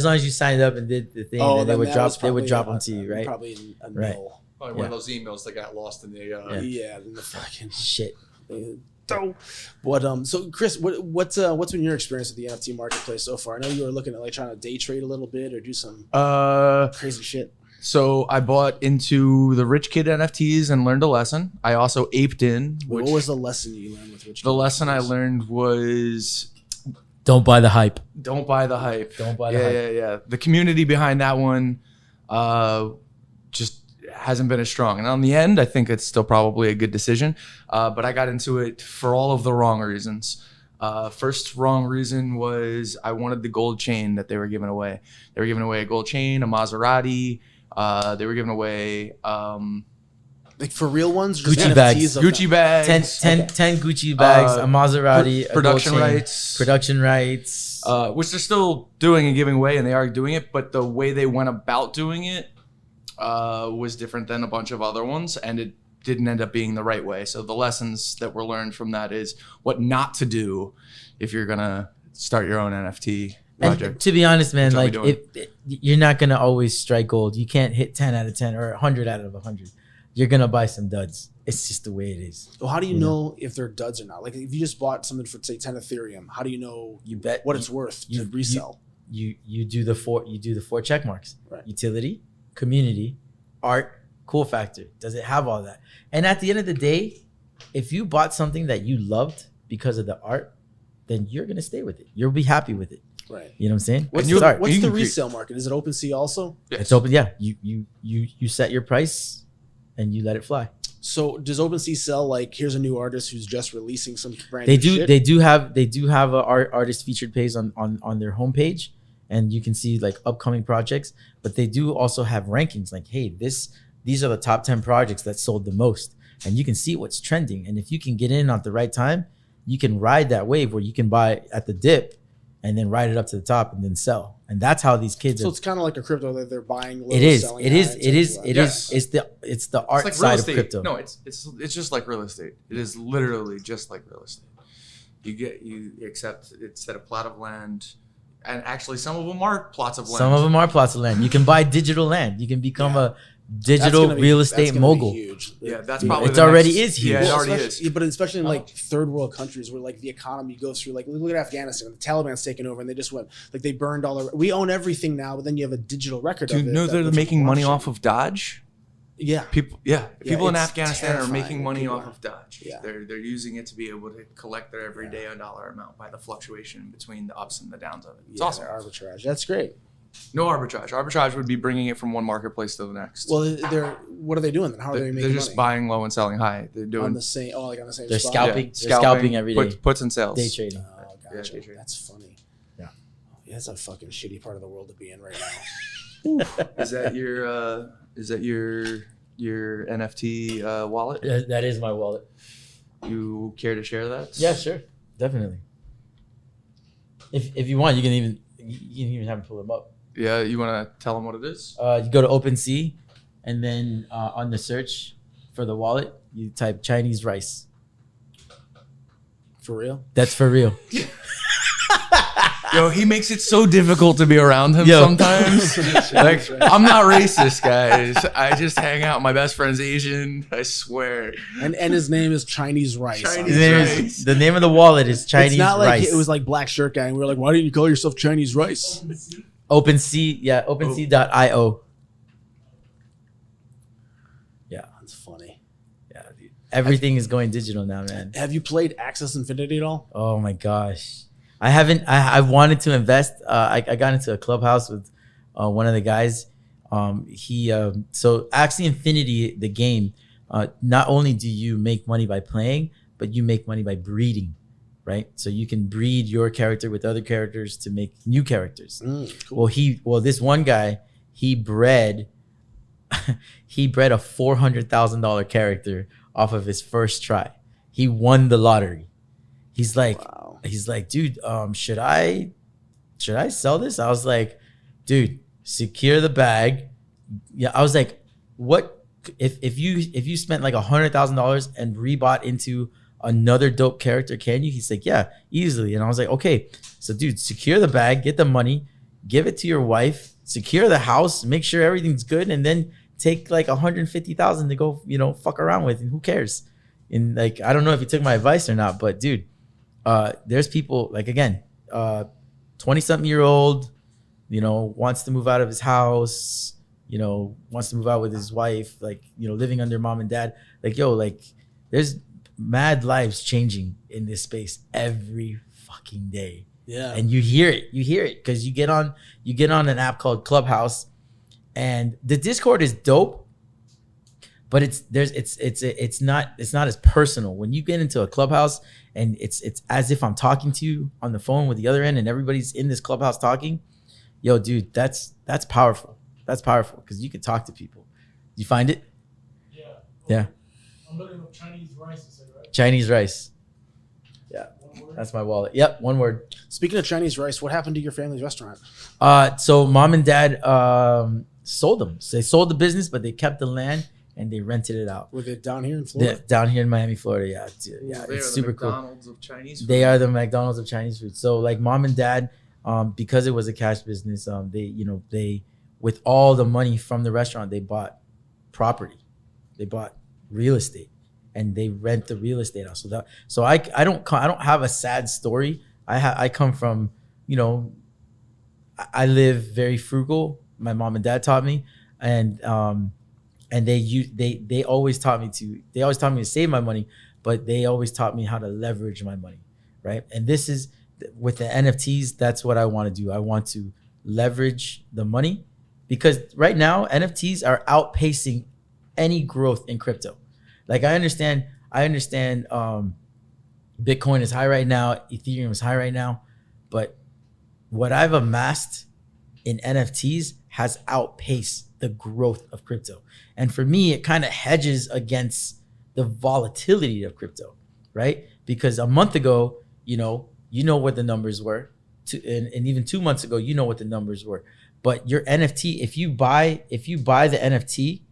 on. as you signed up and did the thing, then they then would that drop was probably them to you, right? Probably a Right. no. Probably one of those emails that got lost in the. Yeah, then the fucking Shit. dope. But so Chris, what's been your experience with the NFT marketplace so far? I know you were looking at like trying to day trade a little bit or do some crazy shit. So I bought into the rich kid NFTs and learned a lesson. I also aped in. What Which was the lesson you learned with Rich? the Kid lesson I NFTs? learned was Don't buy the hype. don't buy the hype. Don't buy the yeah, hype. Yeah. The community behind that one just hasn't been as strong. And on the end, I think it's still probably a good decision. But I got into it for all of the wrong reasons. First wrong reason was I wanted the gold chain that they were giving away. They were giving away a gold chain, a Maserati. They were giving away Like for real ones, or just Gucci NFTs bags. of Gucci them? bags, 10 Gucci bags, a Maserati, a production gold chain, rights. production rights. Which they're still doing and giving away, and they are doing it. But the way they went about doing it was different than a bunch of other ones, and it didn't end up being the right way. So the lessons that were learned from that is what not to do if you're gonna start your own NFT project. And to be honest, man, Which I'll like be doing. you're not gonna always strike gold. You can't hit 10 out of 10 or 100 out of 100. You're gonna buy some duds. It's just the way it is. Well, how do you know if they're duds or not? Like if you just bought something for say 10 Ethereum, how do you know You bet what it's worth to resell? You do the four check marks. Right. Utility, community, art, cool factor. Does it have all that? And at the end of the day, if you bought something that you loved because of the art, then you're gonna stay with it. You'll be happy with it. Right. You know what I'm saying? What's you- the, what's you the can create- resale market? Is it OpenSea also? It's open. Yeah. You set your price and you let it fly. So does OpenSea sell like here's a new artist who's just releasing some brand They new do. shit? They do have a artist featured page on their homepage, and you can see like upcoming projects, but they do also have rankings like, hey, these are the top 10 projects that sold the most, and you can see what's trending. And if you can get in at the right time, you can ride that wave where you can buy at the dip and then ride it up to the top and then sell. And that's how these kids So it's kind of like a crypto that they're buying low, it is selling it is high, it is it Yes. is it's the art It's like real side of estate. crypto. No, it's just like real estate. It is literally just like real estate. You accept it's a plot of land, and actually some of them are plots of land. Some of them are plots of land. You can buy digital land. You can become a digital real estate mogul. Huge. Yeah, that's Dude, probably it the already next- is huge. Yeah, it Well, already especially- is. But especially in like third world countries where like the economy goes through, like look at Afghanistan, the Taliban's taken over and they just went like they burned all the. We own everything now, but then you have a digital record. Do you of it know that they're lets making you money watch off of Dodge? Yeah. People in it's Afghanistan are terrifying making that money people off are- of Dodge. Yeah. They're using it to be able to collect their everyday dollar amount by the fluctuation between the ups and the downs of it. It's awesome. Arbitrage. That's great. No arbitrage. Arbitrage would be bringing it from one marketplace to the next. Well, what are they doing then? How are they making they're just money? buying low and selling high. They're doing On the same, like on the same They're spot? scalping. Yeah, They're scalping every day. puts and sales. Day trading. Oh, Yeah, gotcha. day trading. That's funny. Yeah. Yeah, that's a fucking shitty part of the world to be in right now. Is that your NFT wallet? That is my wallet. You care to share that? Yeah, sure, definitely. If you want, you can even have them pull them up. Yeah, you want to tell them what it is? You go to OpenSea, and then on the search for the wallet, you type Chinese rice. For real? That's for real. Yo, he makes it so difficult to be around him Yo. sometimes. Like, I'm not racist, guys. I just hang out. My best friend's Asian. I swear. And his name is Chinese Rice. Chinese rice. The name of the wallet is Chinese It's not like rice. it was like Black Shirt Guy, and we were like, why didn't you call yourself Chinese Rice? OpenSea. Yeah, OpenSea.io. Yeah, That's funny. yeah, dude. Everything is going digital now, man. Have you played Access Infinity at all? Oh my gosh. I haven't. I wanted to invest. I got into a Clubhouse with one of the guys. So Axie Infinity, the game, not only do you make money by playing, but you make money by breeding, right? So you can breed your character with other characters to make new characters. Cool. Well, this one guy, he bred a $400,000 character off of his first try. He won the lottery. He's like, Wow. dude, should I sell this? I was like, dude, secure the bag. Yeah, I was like, what if you spent like $100,000 and rebought into another dope character, can you? He's like, yeah, easily. And I was like, okay, so dude, secure the bag, get the money, give it to your wife, secure the house, make sure everything's good, and then take like $150,000 to go, fuck around with, and who cares? And like, I don't know if you took my advice or not, but dude, there's people like, again, 20-something-year-old, wants to move out of his house, wants to move out with his wife, like, living under mom and dad. Like, yo, like, there's mad lives changing in this space every fucking day. Yeah. And you hear it because you get on an app called Clubhouse, and the Discord is dope, but it's not as personal. When you get into a Clubhouse and it's as if I'm talking to you on the phone with the other end, and everybody's in this Clubhouse talking, yo, dude, that's powerful. That's powerful because you can talk to people. You find it? Yeah. Yeah. I'm looking up Chinese rice, you said, right? Chinese rice. Yeah, One word? that's my wallet. Yep, one word. Speaking of Chinese rice, what happened to your family's restaurant? So mom and dad sold them. So they sold the business, but they kept the land and they rented it out. Was it down here in Florida? Down here in Miami, Florida. Yeah, They are it's the super cool. McDonald's of Chinese food. They are the McDonald's of Chinese food. So like mom and dad, because it was a cash business, they with all the money from the restaurant, they bought property, they bought real estate, and they rent the real estate out. So I don't have a sad story. I come from, I live very frugal. My mom and dad taught me, and they always taught me to save my money, but they always taught me how to leverage my money, right? And this is with the NFTs. That's what I want to do. I want to leverage the money because right now NFTs are outpacing any growth in crypto. Like I understand Bitcoin is high right now, Ethereum is high right now, but what I've amassed in NFTs has outpaced the growth of crypto. And for me, it kind of hedges against the volatility of crypto, right? Because a month ago, you know what the numbers were, and even 2 months ago, you know what the numbers were. But your NFT, if you buy the NFT,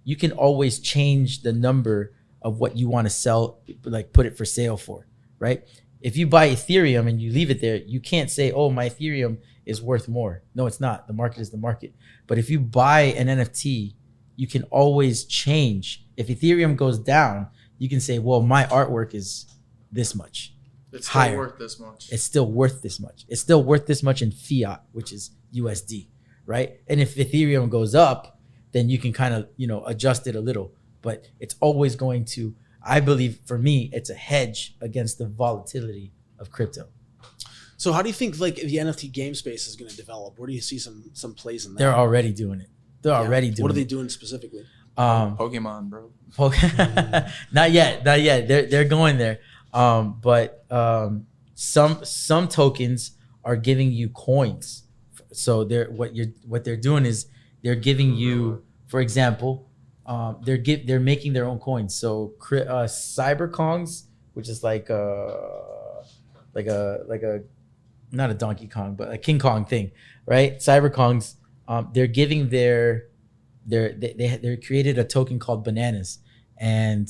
you can always change the number of what you want to sell, like put it for sale for, right? If you buy Ethereum and you leave it there, you can't say, oh, my Ethereum is worth more. No, it's not. The market is the market. But if you buy an NFT, you can always change. If Ethereum goes down, you can say, well, my artwork is this much. It's still worth this much. It's still worth this much. It's still worth this much in fiat, which is USD, right? And if Ethereum goes up, then you can kind of, adjust it a little. But it's always going to, I believe, for me, it's a hedge against the volatility of crypto. So how do you think like the NFT game space is going to develop? Where do you see some plays in that? They're already doing it. They're already doing it. What are they doing specifically? Pokemon, bro. Not yet. They're going there. But some tokens are giving you coins. So what they're doing is they're giving you, for example, they're making their own coins. So Cyberkongs, which is like a not a Donkey Kong, but a King Kong thing, right? Cyberkongs, they're giving they created a token called bananas, and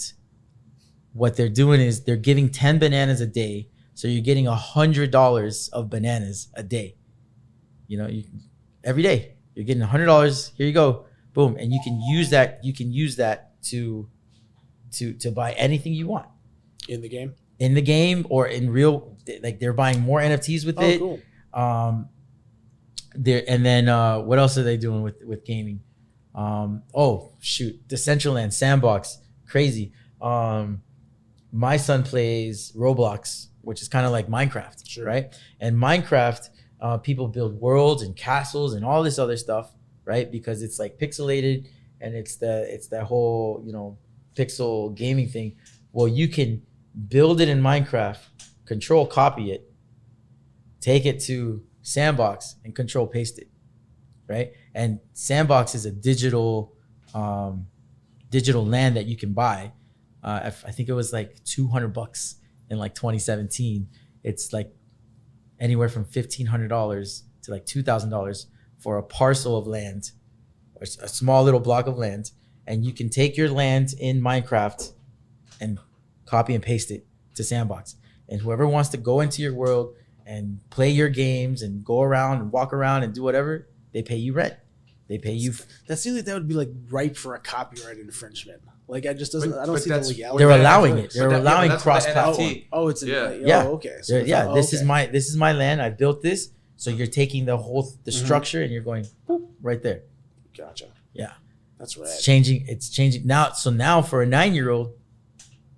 what they're doing is they're giving 10 bananas a day. So you're getting $100 of bananas a day. Every day you're getting $100. Here you go, boom, and you can use that. You can use that to buy anything you want In the game or in real. Like they're buying more NFTs with it. Cool. What else are they doing with gaming? Decentraland Sandbox, crazy. My son plays Roblox, which is kind of like Minecraft, sure. Right? And Minecraft, people build worlds and castles and all this other stuff, right? Because it's like pixelated and it's that whole pixel gaming thing. Well, you can build it in Minecraft, control copy it, take it to Sandbox and control paste it, right? And Sandbox is a digital land that you can buy. I think it was like $200 in like 2017. It's like anywhere from $1,500 to like $2,000 for a parcel of land, or a small little block of land, and you can take your land in Minecraft and copy and paste it to Sandbox. And whoever wants to go into your world and play your games and go around and walk around and do whatever, they pay you rent. They pay you. That seems like that would be like ripe for a copyright infringement. Like I don't see the legality. They're allowing it. They're allowing cross-platform. Oh, it's okay. So this is my land. I built this. So you're taking the structure and you're going boop, right there. Gotcha. Yeah, that's right. It's changing now. So now for a 9-year-old,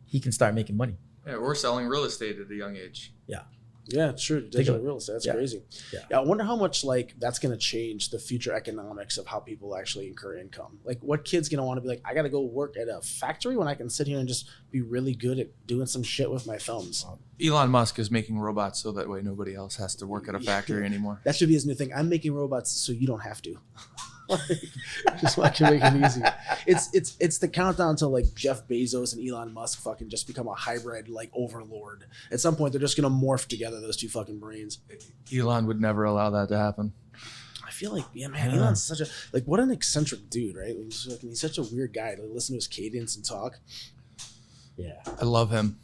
he can start making money. Yeah, we're selling real estate at a young age. Yeah, it's true. Digital real estate. That's crazy. Yeah, I wonder how much like that's going to change the future economics of how people actually incur income. Like, what kid's going to want to be like, I got to go work at a factory when I can sit here and just be really good at doing some shit with my thumbs. Elon Musk is making robots so that way nobody else has to work at a factory anymore. That should be his new thing. I'm making robots so you don't have to. Just fucking make it easy. It's the countdown to like Jeff Bezos and Elon Musk fucking just become a hybrid like overlord. At some point, they're just gonna morph together, those two fucking brains. Elon would never allow that to happen. I feel like, Elon's such a what an eccentric dude, right? He's such a weird guy. To listen to his cadence and talk. Yeah, I love him.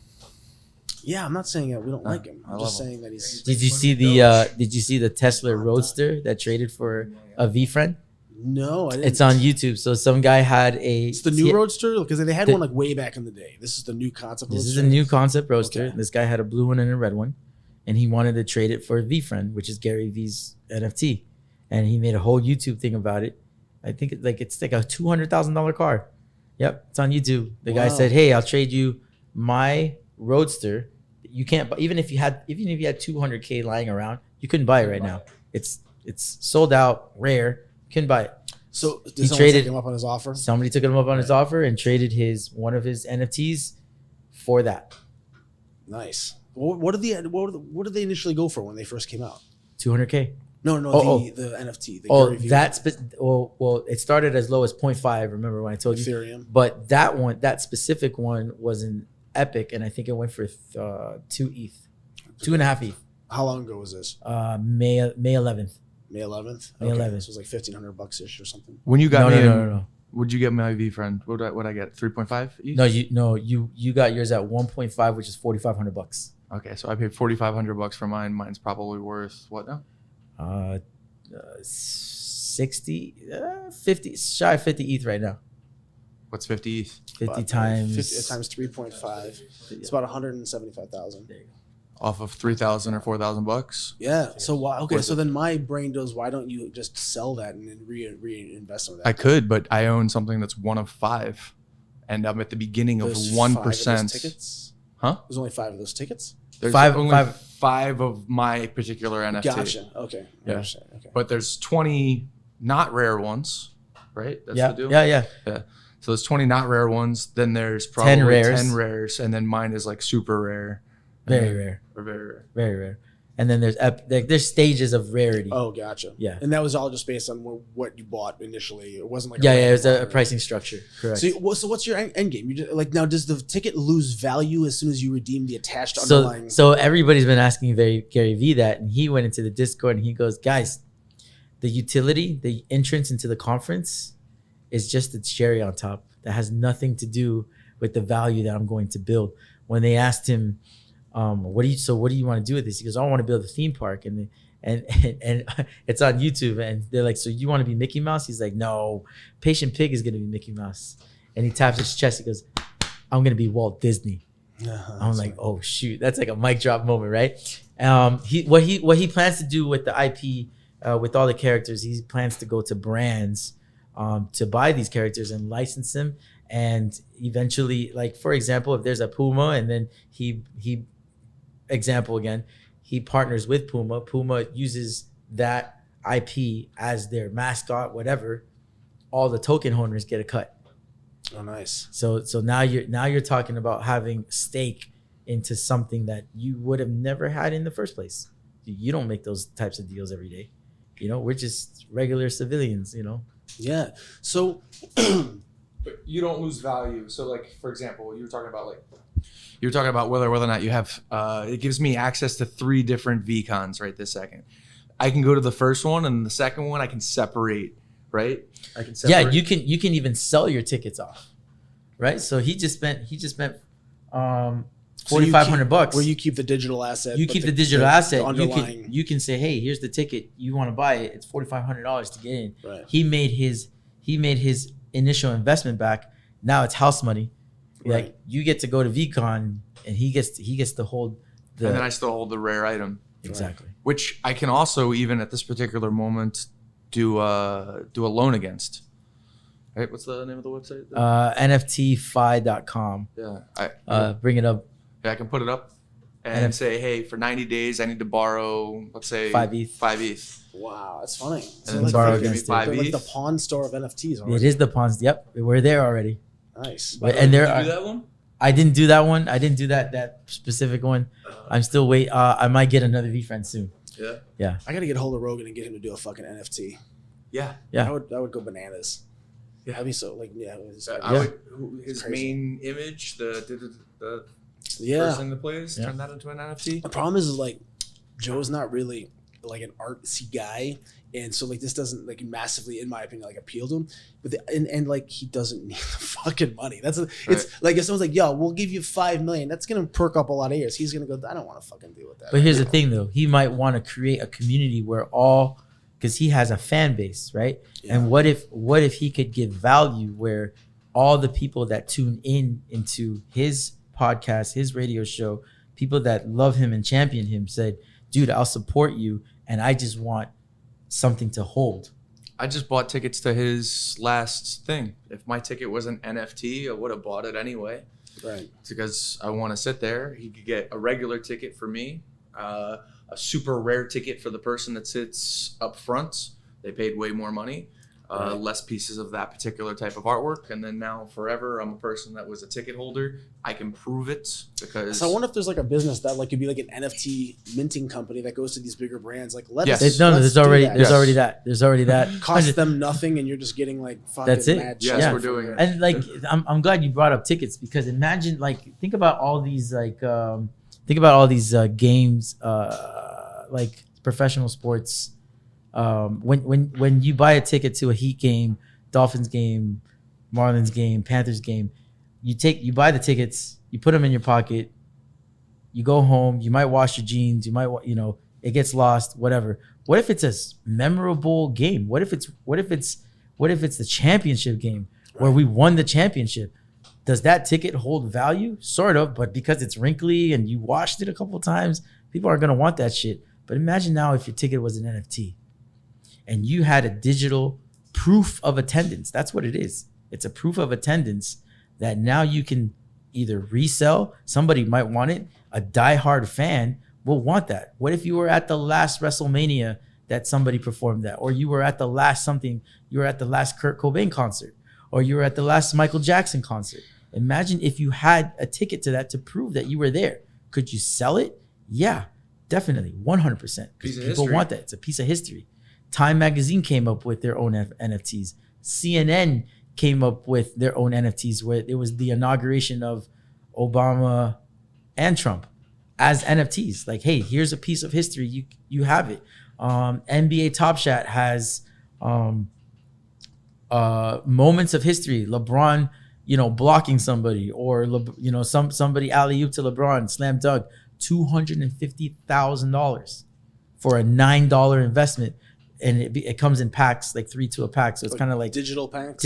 Yeah, I'm not saying that we don't like him. I'm just saying that he's. Did you see the Tesla Roadster that traded for a V-friend? No, I didn't. It's on YouTube. So some guy had It's the new Roadster, because they had one like way back in the day. This is the new concept. This is a new concept Roadster. Okay. This guy had a blue one and a red one, and he wanted to trade it for a V-friend, which is Gary V's NFT, and he made a whole YouTube thing about it. I think it's like a $200,000 car. Yep, it's on YouTube. The guy said, "Hey, I'll trade you my Roadster. You can't, even if you had $200K lying around, you couldn't buy it right now. It's sold out, rare." Couldn't buy it. So did someone take him up on his offer? Somebody took him up on his offer and traded one of his NFTs for that. Nice. What did they initially go for when they first came out? $200K. No, the NFT. The Oh, Gary Vee that's well, it started as low as 0.5. Remember when I told you? Ethereum. But that specific one was an Epic, and I think it went for 2 ETH, 2.5 ETH. How long ago was this? May 11th. May 11th. May 11th. So it was like $1,500 ish or something. When you got No. Would you get my V friend? What I get? 3.5? You got yours at 1.5, which is $4,500. Okay, so I paid $4,500 for mine. Mine's probably worth what now? 50 shy of 50 ETH right now. What's 50 ETH? 50 times 50 times 3.5. It's about 175,000. There you go. Off of 3,000 or 4,000 bucks. Yeah. So why? Okay. So then my brain goes, why don't you just sell that and then reinvest some of that? I could, but I own something that's one of 5, and I'm at the beginning of There's 1%. Tickets. Huh? There's only 5 of those tickets. There's Five- only five- 5 of my particular NFT. Gotcha. Okay. I Yeah. understand. Okay. But there's 20 not rare ones, right? That's Yeah, the deal. yeah. So there's 20 not rare ones. Then there's probably 10 10 rares. rares, and then mine is like super rare. Very rare. Or very rare. Very rare. And then there's stages of rarity. Oh, gotcha. Yeah. And that was all just based on what you bought initially. It wasn't like Yeah, it was a random pricing structure. Correct. So what's your end game? You just, like, now, does the ticket lose value as soon as you redeem the attached underlying? So everybody's been asking Gary Vee that, and he went into the Discord and he goes, guys, the utility, the entrance into the conference is just the cherry on top. That has nothing to do with the value that I'm going to build. When they asked him, what do you want to do with this? He goes, I want to build a theme park, and it's on YouTube, and they're like, so you want to be Mickey Mouse? He's like, no, Patient Pig is going to be Mickey Mouse. And he taps his chest. He goes, I'm going to be Walt Disney. I'm like, oh shoot, that's like a mic drop moment, right? What he plans to do with the IP, with all the characters, he plans to go to brands to buy these characters and license them, and eventually, like for example, if there's a Puma, and then he partners with Puma. Puma uses that IP as their mascot, whatever. All the token owners get a cut. Oh, nice. So now you're talking about having stake into something that you would have never had in the first place. You don't make those types of deals every day. We're just regular civilians. Yeah. So, But you don't lose value. So, like, for example, you were talking about whether or not you have. It gives me access to 3 different VCons right this second. I can go to the first one, and the second one I can separate. Right? I can separate. Yeah, you can even sell your tickets off, right? So he just spent $4,500. Where you keep the digital asset. You but keep the digital asset. the underlying. You can say, hey, here's the ticket. You want to buy it? It's $4,500 to get in. Right. He made his initial investment back. Now it's house money. Right. Like you get to go to VCon, and he gets to hold the. And then I still hold the rare item. Exactly. Which I can also, even at this particular moment, do a loan against. Right? What's the name of the website? NFTfi.com. Yeah. Bring it up. I can put it up and say, hey, for 90 days, I need to borrow, let's say 5 ETH. 5 ETH. Wow, that's funny. And then borrow they're against like, it. they're like the pawn store of NFTs. Already. It is the Pawns. Yep, we're there already. Nice. And there Did you are. do that one? I didn't do that one. I didn't do that specific one. I'm still wait. I might get another VFriend soon. Yeah. I got to get a hold of Rogan and get him to do a fucking NFT. Yeah. Yeah. I would go bananas. Yeah. That'd be so like his His main image, the yeah. person that plays, turn that into an NFT. The problem is like Joe's not really like an artsy guy, and so like this doesn't like massively, in my opinion, like appeal to him. But and like he doesn't need the fucking money. It's like if someone's like, "Yo, we'll give you $5 million," that's gonna perk up a lot of ears. He's gonna go, "I don't want to fucking deal with that." But here's the thing, though. He might want to create a community where because he has a fan base, right? Yeah. And what if he could give value where all the people that tune into his podcast, his radio show, people that love him and champion him said, dude, I'll support you, and I just want something to hold. I just bought tickets to his last thing. If my ticket was an NFT, I would have bought it anyway. Right. It's because I want to sit there. He could get a regular ticket for me, a super rare ticket for the person that sits up front. They paid way more money. less pieces of that particular type of artwork. And then now forever, I'm a person that was a ticket holder. I can prove it because. So I wonder if there's like a business that like could be like an NFT minting company that goes to these bigger brands. Like Yes. There's already that. There's already that. Costs them nothing, and you're just getting like fucking That's it. mad Yes, shit we're for doing it. it. And like, I'm glad you brought up tickets, because imagine, like, think about all these games, like professional sports. When you buy a ticket to a Heat game, Dolphins game, Marlins game, Panthers game, you buy the tickets, you put them in your pocket, you go home, you might wash your jeans, you might, it gets lost, whatever. What if it's a memorable game? What if it's the championship game where we won the championship? Does that ticket hold value? Sort of, but because it's wrinkly and you washed it a couple times, people aren't gonna want that shit. But imagine now if your ticket was an NFT and you had a digital proof of attendance. That's what it is. It's a proof of attendance that now you can either resell. Somebody might want it. A diehard fan will want that. What if you were at the last WrestleMania that somebody performed that, or you were at the last Kurt Cobain concert, or you were at the last Michael Jackson concert? Imagine if you had a ticket to that to prove that you were there. Could you sell it? Yeah, definitely, 100%. Because people want that. It's a piece of history. Time Magazine came up with their own NFTs. CNN came up with their own NFTs, where it was the inauguration of Obama and Trump as NFTs. Like, hey, here's a piece of history. You have it. NBA Top Shot has moments of history. LeBron, blocking somebody, or somebody alley-oop to LeBron, slam dunk, $250,000 for a $9 investment. And it comes in packs, like 3 to a pack. So it's kind of like digital packs,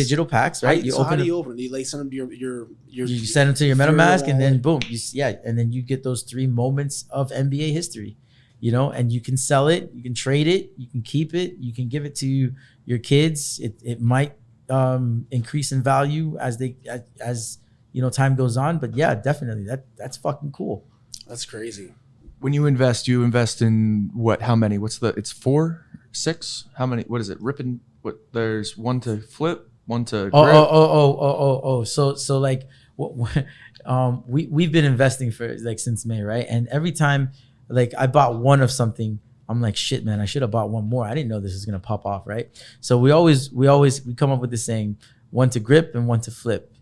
right? How do you open it? You like send them to your you send them to your MetaMask, and then boom, and then you get those 3 moments of NBA history, and you can sell it, you can trade it, you can keep it, you can give it to your kids. It might increase in value as time goes on. But yeah, definitely that's fucking cool. That's crazy. When you invest in what? How many? It's 4, 6? How many? What is it? Ripping? What? There's one to flip, one to grip. So like, we've been investing for like since May, right? And every time, like, I bought one of something, I'm like, shit, man, I should have bought one more. I didn't know this was gonna pop off, right? So we come up with this saying: one to grip and one to flip,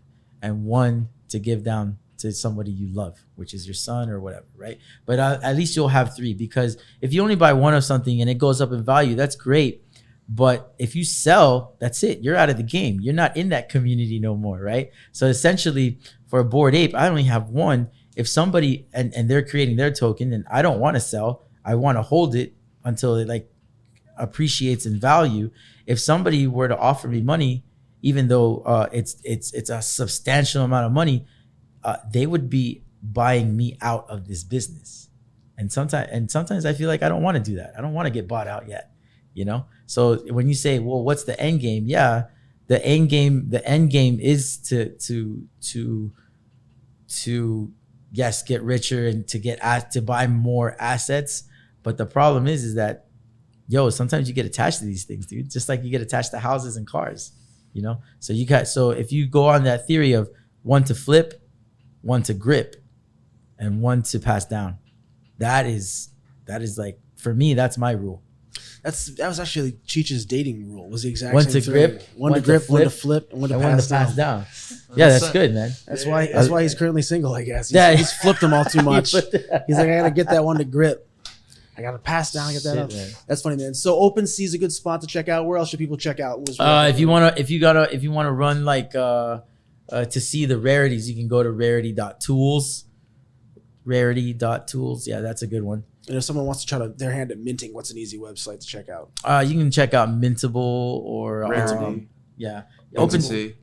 and one to give down to somebody you love, which is your son or whatever, right? But at least you'll have 3, because if you only buy one of something and it goes up in value, that's great. But if you sell, that's it. You're out of the game. You're not in that community no more, right? So essentially, for a Bored Ape, I only have one. If somebody, and they're creating their token, and I don't want to sell, I want to hold it until it like appreciates in value. If somebody were to offer me money, even though it's a substantial amount of money, they would be buying me out of this business. And sometimes I feel like I don't want to do that. I don't want to get bought out yet, So when you say, well, what's the end game? Yeah, the end game is to yes, get richer and to buy more assets. But the problem is that, sometimes you get attached to these things, dude. Just like you get attached to houses and cars, So if you go on that theory of one to flip, one to grip, and one to pass down, that is like, for me, that's my rule. That was actually Cheech's dating rule. Was the exact one same to thing. Grip, one to grip, one to flip, and one to pass down. Yeah, that's good, man. That's why he's currently single, I guess. He's flipped them all too much. He's like, I gotta get that one to grip. I gotta pass down. Get that up. Man. That's funny, man. So OpenSea is a good spot to check out. Where else should people check out? If you wanna run like to see the rarities, you can go to rarity.tools. Rarity.tools. Yeah, that's a good one. And if someone wants to try their hand at minting, what's an easy website to check out? You can check out Mintable or OpenSea.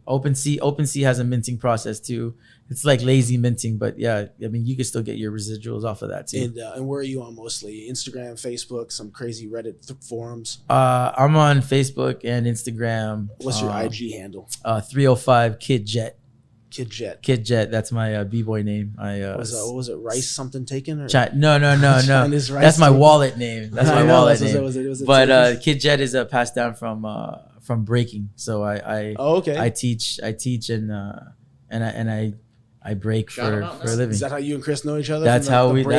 OpenSea has a minting process too. It's like lazy minting, but yeah, I mean, you can still get your residuals off of that too. And where are you on mostly? Instagram, Facebook, some crazy Reddit forums? I'm on Facebook and Instagram. What's your IG handle? 305 KidJet. KidJet. That's my b-boy name. What was it? Rice something taken? Or? No. That's my wallet name. That's my wallet name. But KidJet is passed down from from breaking. So I okay. I teach and I break for a living. Is that how you and Chris know each other? That's how we know.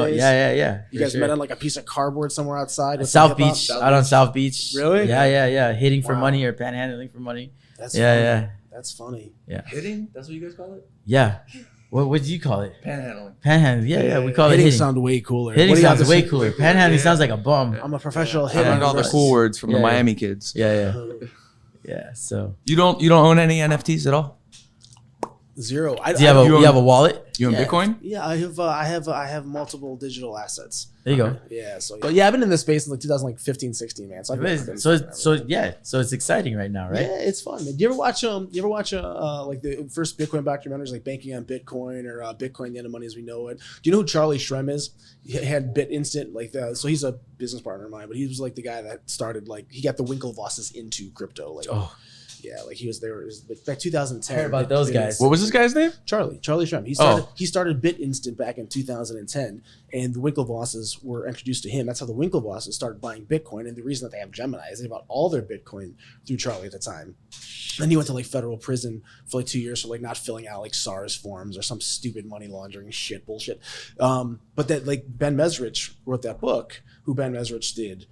Days? Yeah. You guys met on like a piece of cardboard somewhere outside. with South some hip-hop? Beach, out on South Beach. Really? Yeah. Hitting for Wow. money or panhandling for money. That's Yeah. funny. That's funny. Hitting? That's what you guys call it? Yeah. What do you call it? Panhandling. Panhandling. Yeah. We call it Hitting hitting. sound way cooler. Hitting What do you have sounds to way say? cooler. Panhandling sounds like a bum. I'm a professional I hitter. learned all the cool words from the Yeah. Miami kids. Yeah. So You don't own any NFTs at all? Zero. do you have a wallet? You own Yeah. Bitcoin? Yeah, I have multiple digital assets. There you go. Yeah, but I've been in this space since like 2015, 16, man. So I've been So it's exciting right now, right? Yeah, it's fun, man. Do you ever watch like the first Bitcoin documentaries, like Banking on Bitcoin or Bitcoin: The End of Money as We Know It? Do you know who Charlie Shrem is? He had BitInstant, so he's a business partner of mine, but he was like the guy that started, like, he got the Winklevosses into crypto. Like, yeah, like he was there. It was like back 2010. I heard about those guys. What was this guy's name? Charlie Shrem. He started BitInstant back in 2010, and the Winklevosses were introduced to him. That's how the Winklevosses started buying Bitcoin. And the reason that they have Gemini is they bought all their Bitcoin through Charlie at the time. Then he went to like federal prison for like 2 years for like not filling out like SARS forms or some stupid money laundering bullshit. But that, like, Ben Mesrich wrote that book. Who Ben Mesrich did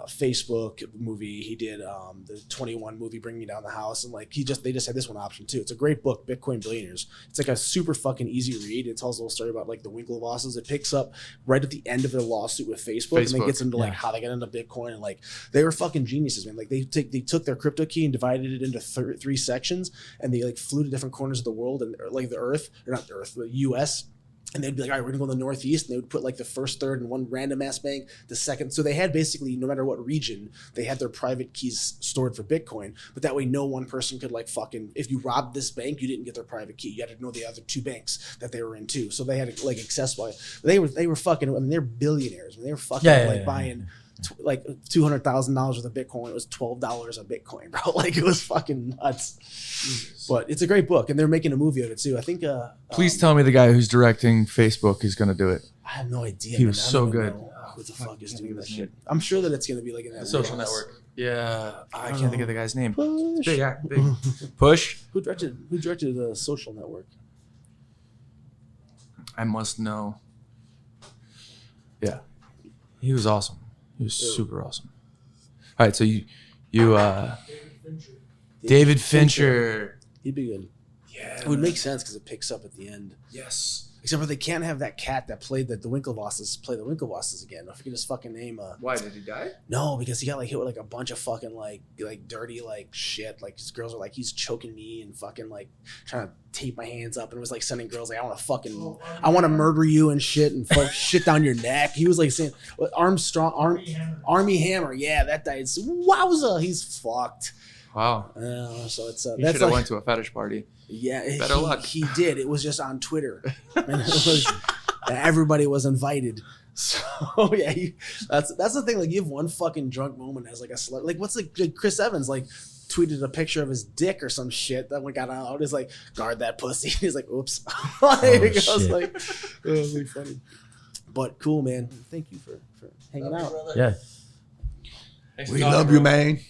Facebook movie. He did the 21 movie, Bring Me Down the House, and like they just had this one option too. It's a great book, Bitcoin Billionaires. It's like a super fucking easy read. It tells a little story about like the Winklevosses. It picks up right at the end of their lawsuit with Facebook. And then gets into like how they got into Bitcoin, and like they were fucking geniuses, man. Like they took their crypto key and divided it into three sections, and they like flew to different corners of the world and like the Earth, or not the Earth, the U.S. And they'd be like, all right, we're gonna go to the Northeast, and they would put like the first third in one random ass bank, the second. So they had basically, no matter what region, they had their private keys stored for Bitcoin. But that way, no one person could like fucking, if you robbed this bank, you didn't get their private key. You had to know the other two banks that they were in too. So they had like accessible. They were fucking. I mean, they're billionaires. I mean, they were fucking buying like $200,000 worth of Bitcoin. It was $12 a Bitcoin, bro. Like, it was fucking nuts. But it's a great book, and they're making a movie of it too. I think. Please tell me the guy who's directing Facebook is going to do it. I have no idea. He was so good. Who the fuck is doing that shit? I'm sure that it's going to be like in that Social wheelhouse. network. Yeah, I can't think of the guy's name. Push. Big. Push. Who directed the Social Network? I must know. Yeah, he was awesome. He was super awesome. All right, so you David Fincher. He'd be good. Yeah, It would make sense because it picks up at the end. Yes. Except for they can't have that cat that played the Winklevosses play the Winklevosses again. I forget his fucking name. Why did he die? No, because he got like hit with like a bunch of fucking like dirty like shit. Like his girls were like, he's choking me and fucking like trying to tape my hands up, and it was like sending girls like, I want to murder you and shit and fuck shit down your neck. He was like saying Army Hammer. Yeah, that guy is wowza. He's fucked. Wow. So it's You that's should have like, went to a fetish party. yeah. Better luck. He did. It was just on Twitter. And it was, everybody was invited. So yeah, that's the thing. Like, you have one fucking drunk moment as like a celebrity. Like, what's like Chris Evans like tweeted a picture of his dick or some shit that one got out. It's like, guard that pussy. He's like, oops. I was like, it was really funny. But cool, man. Thank you for hanging out. Yeah. We love you, man.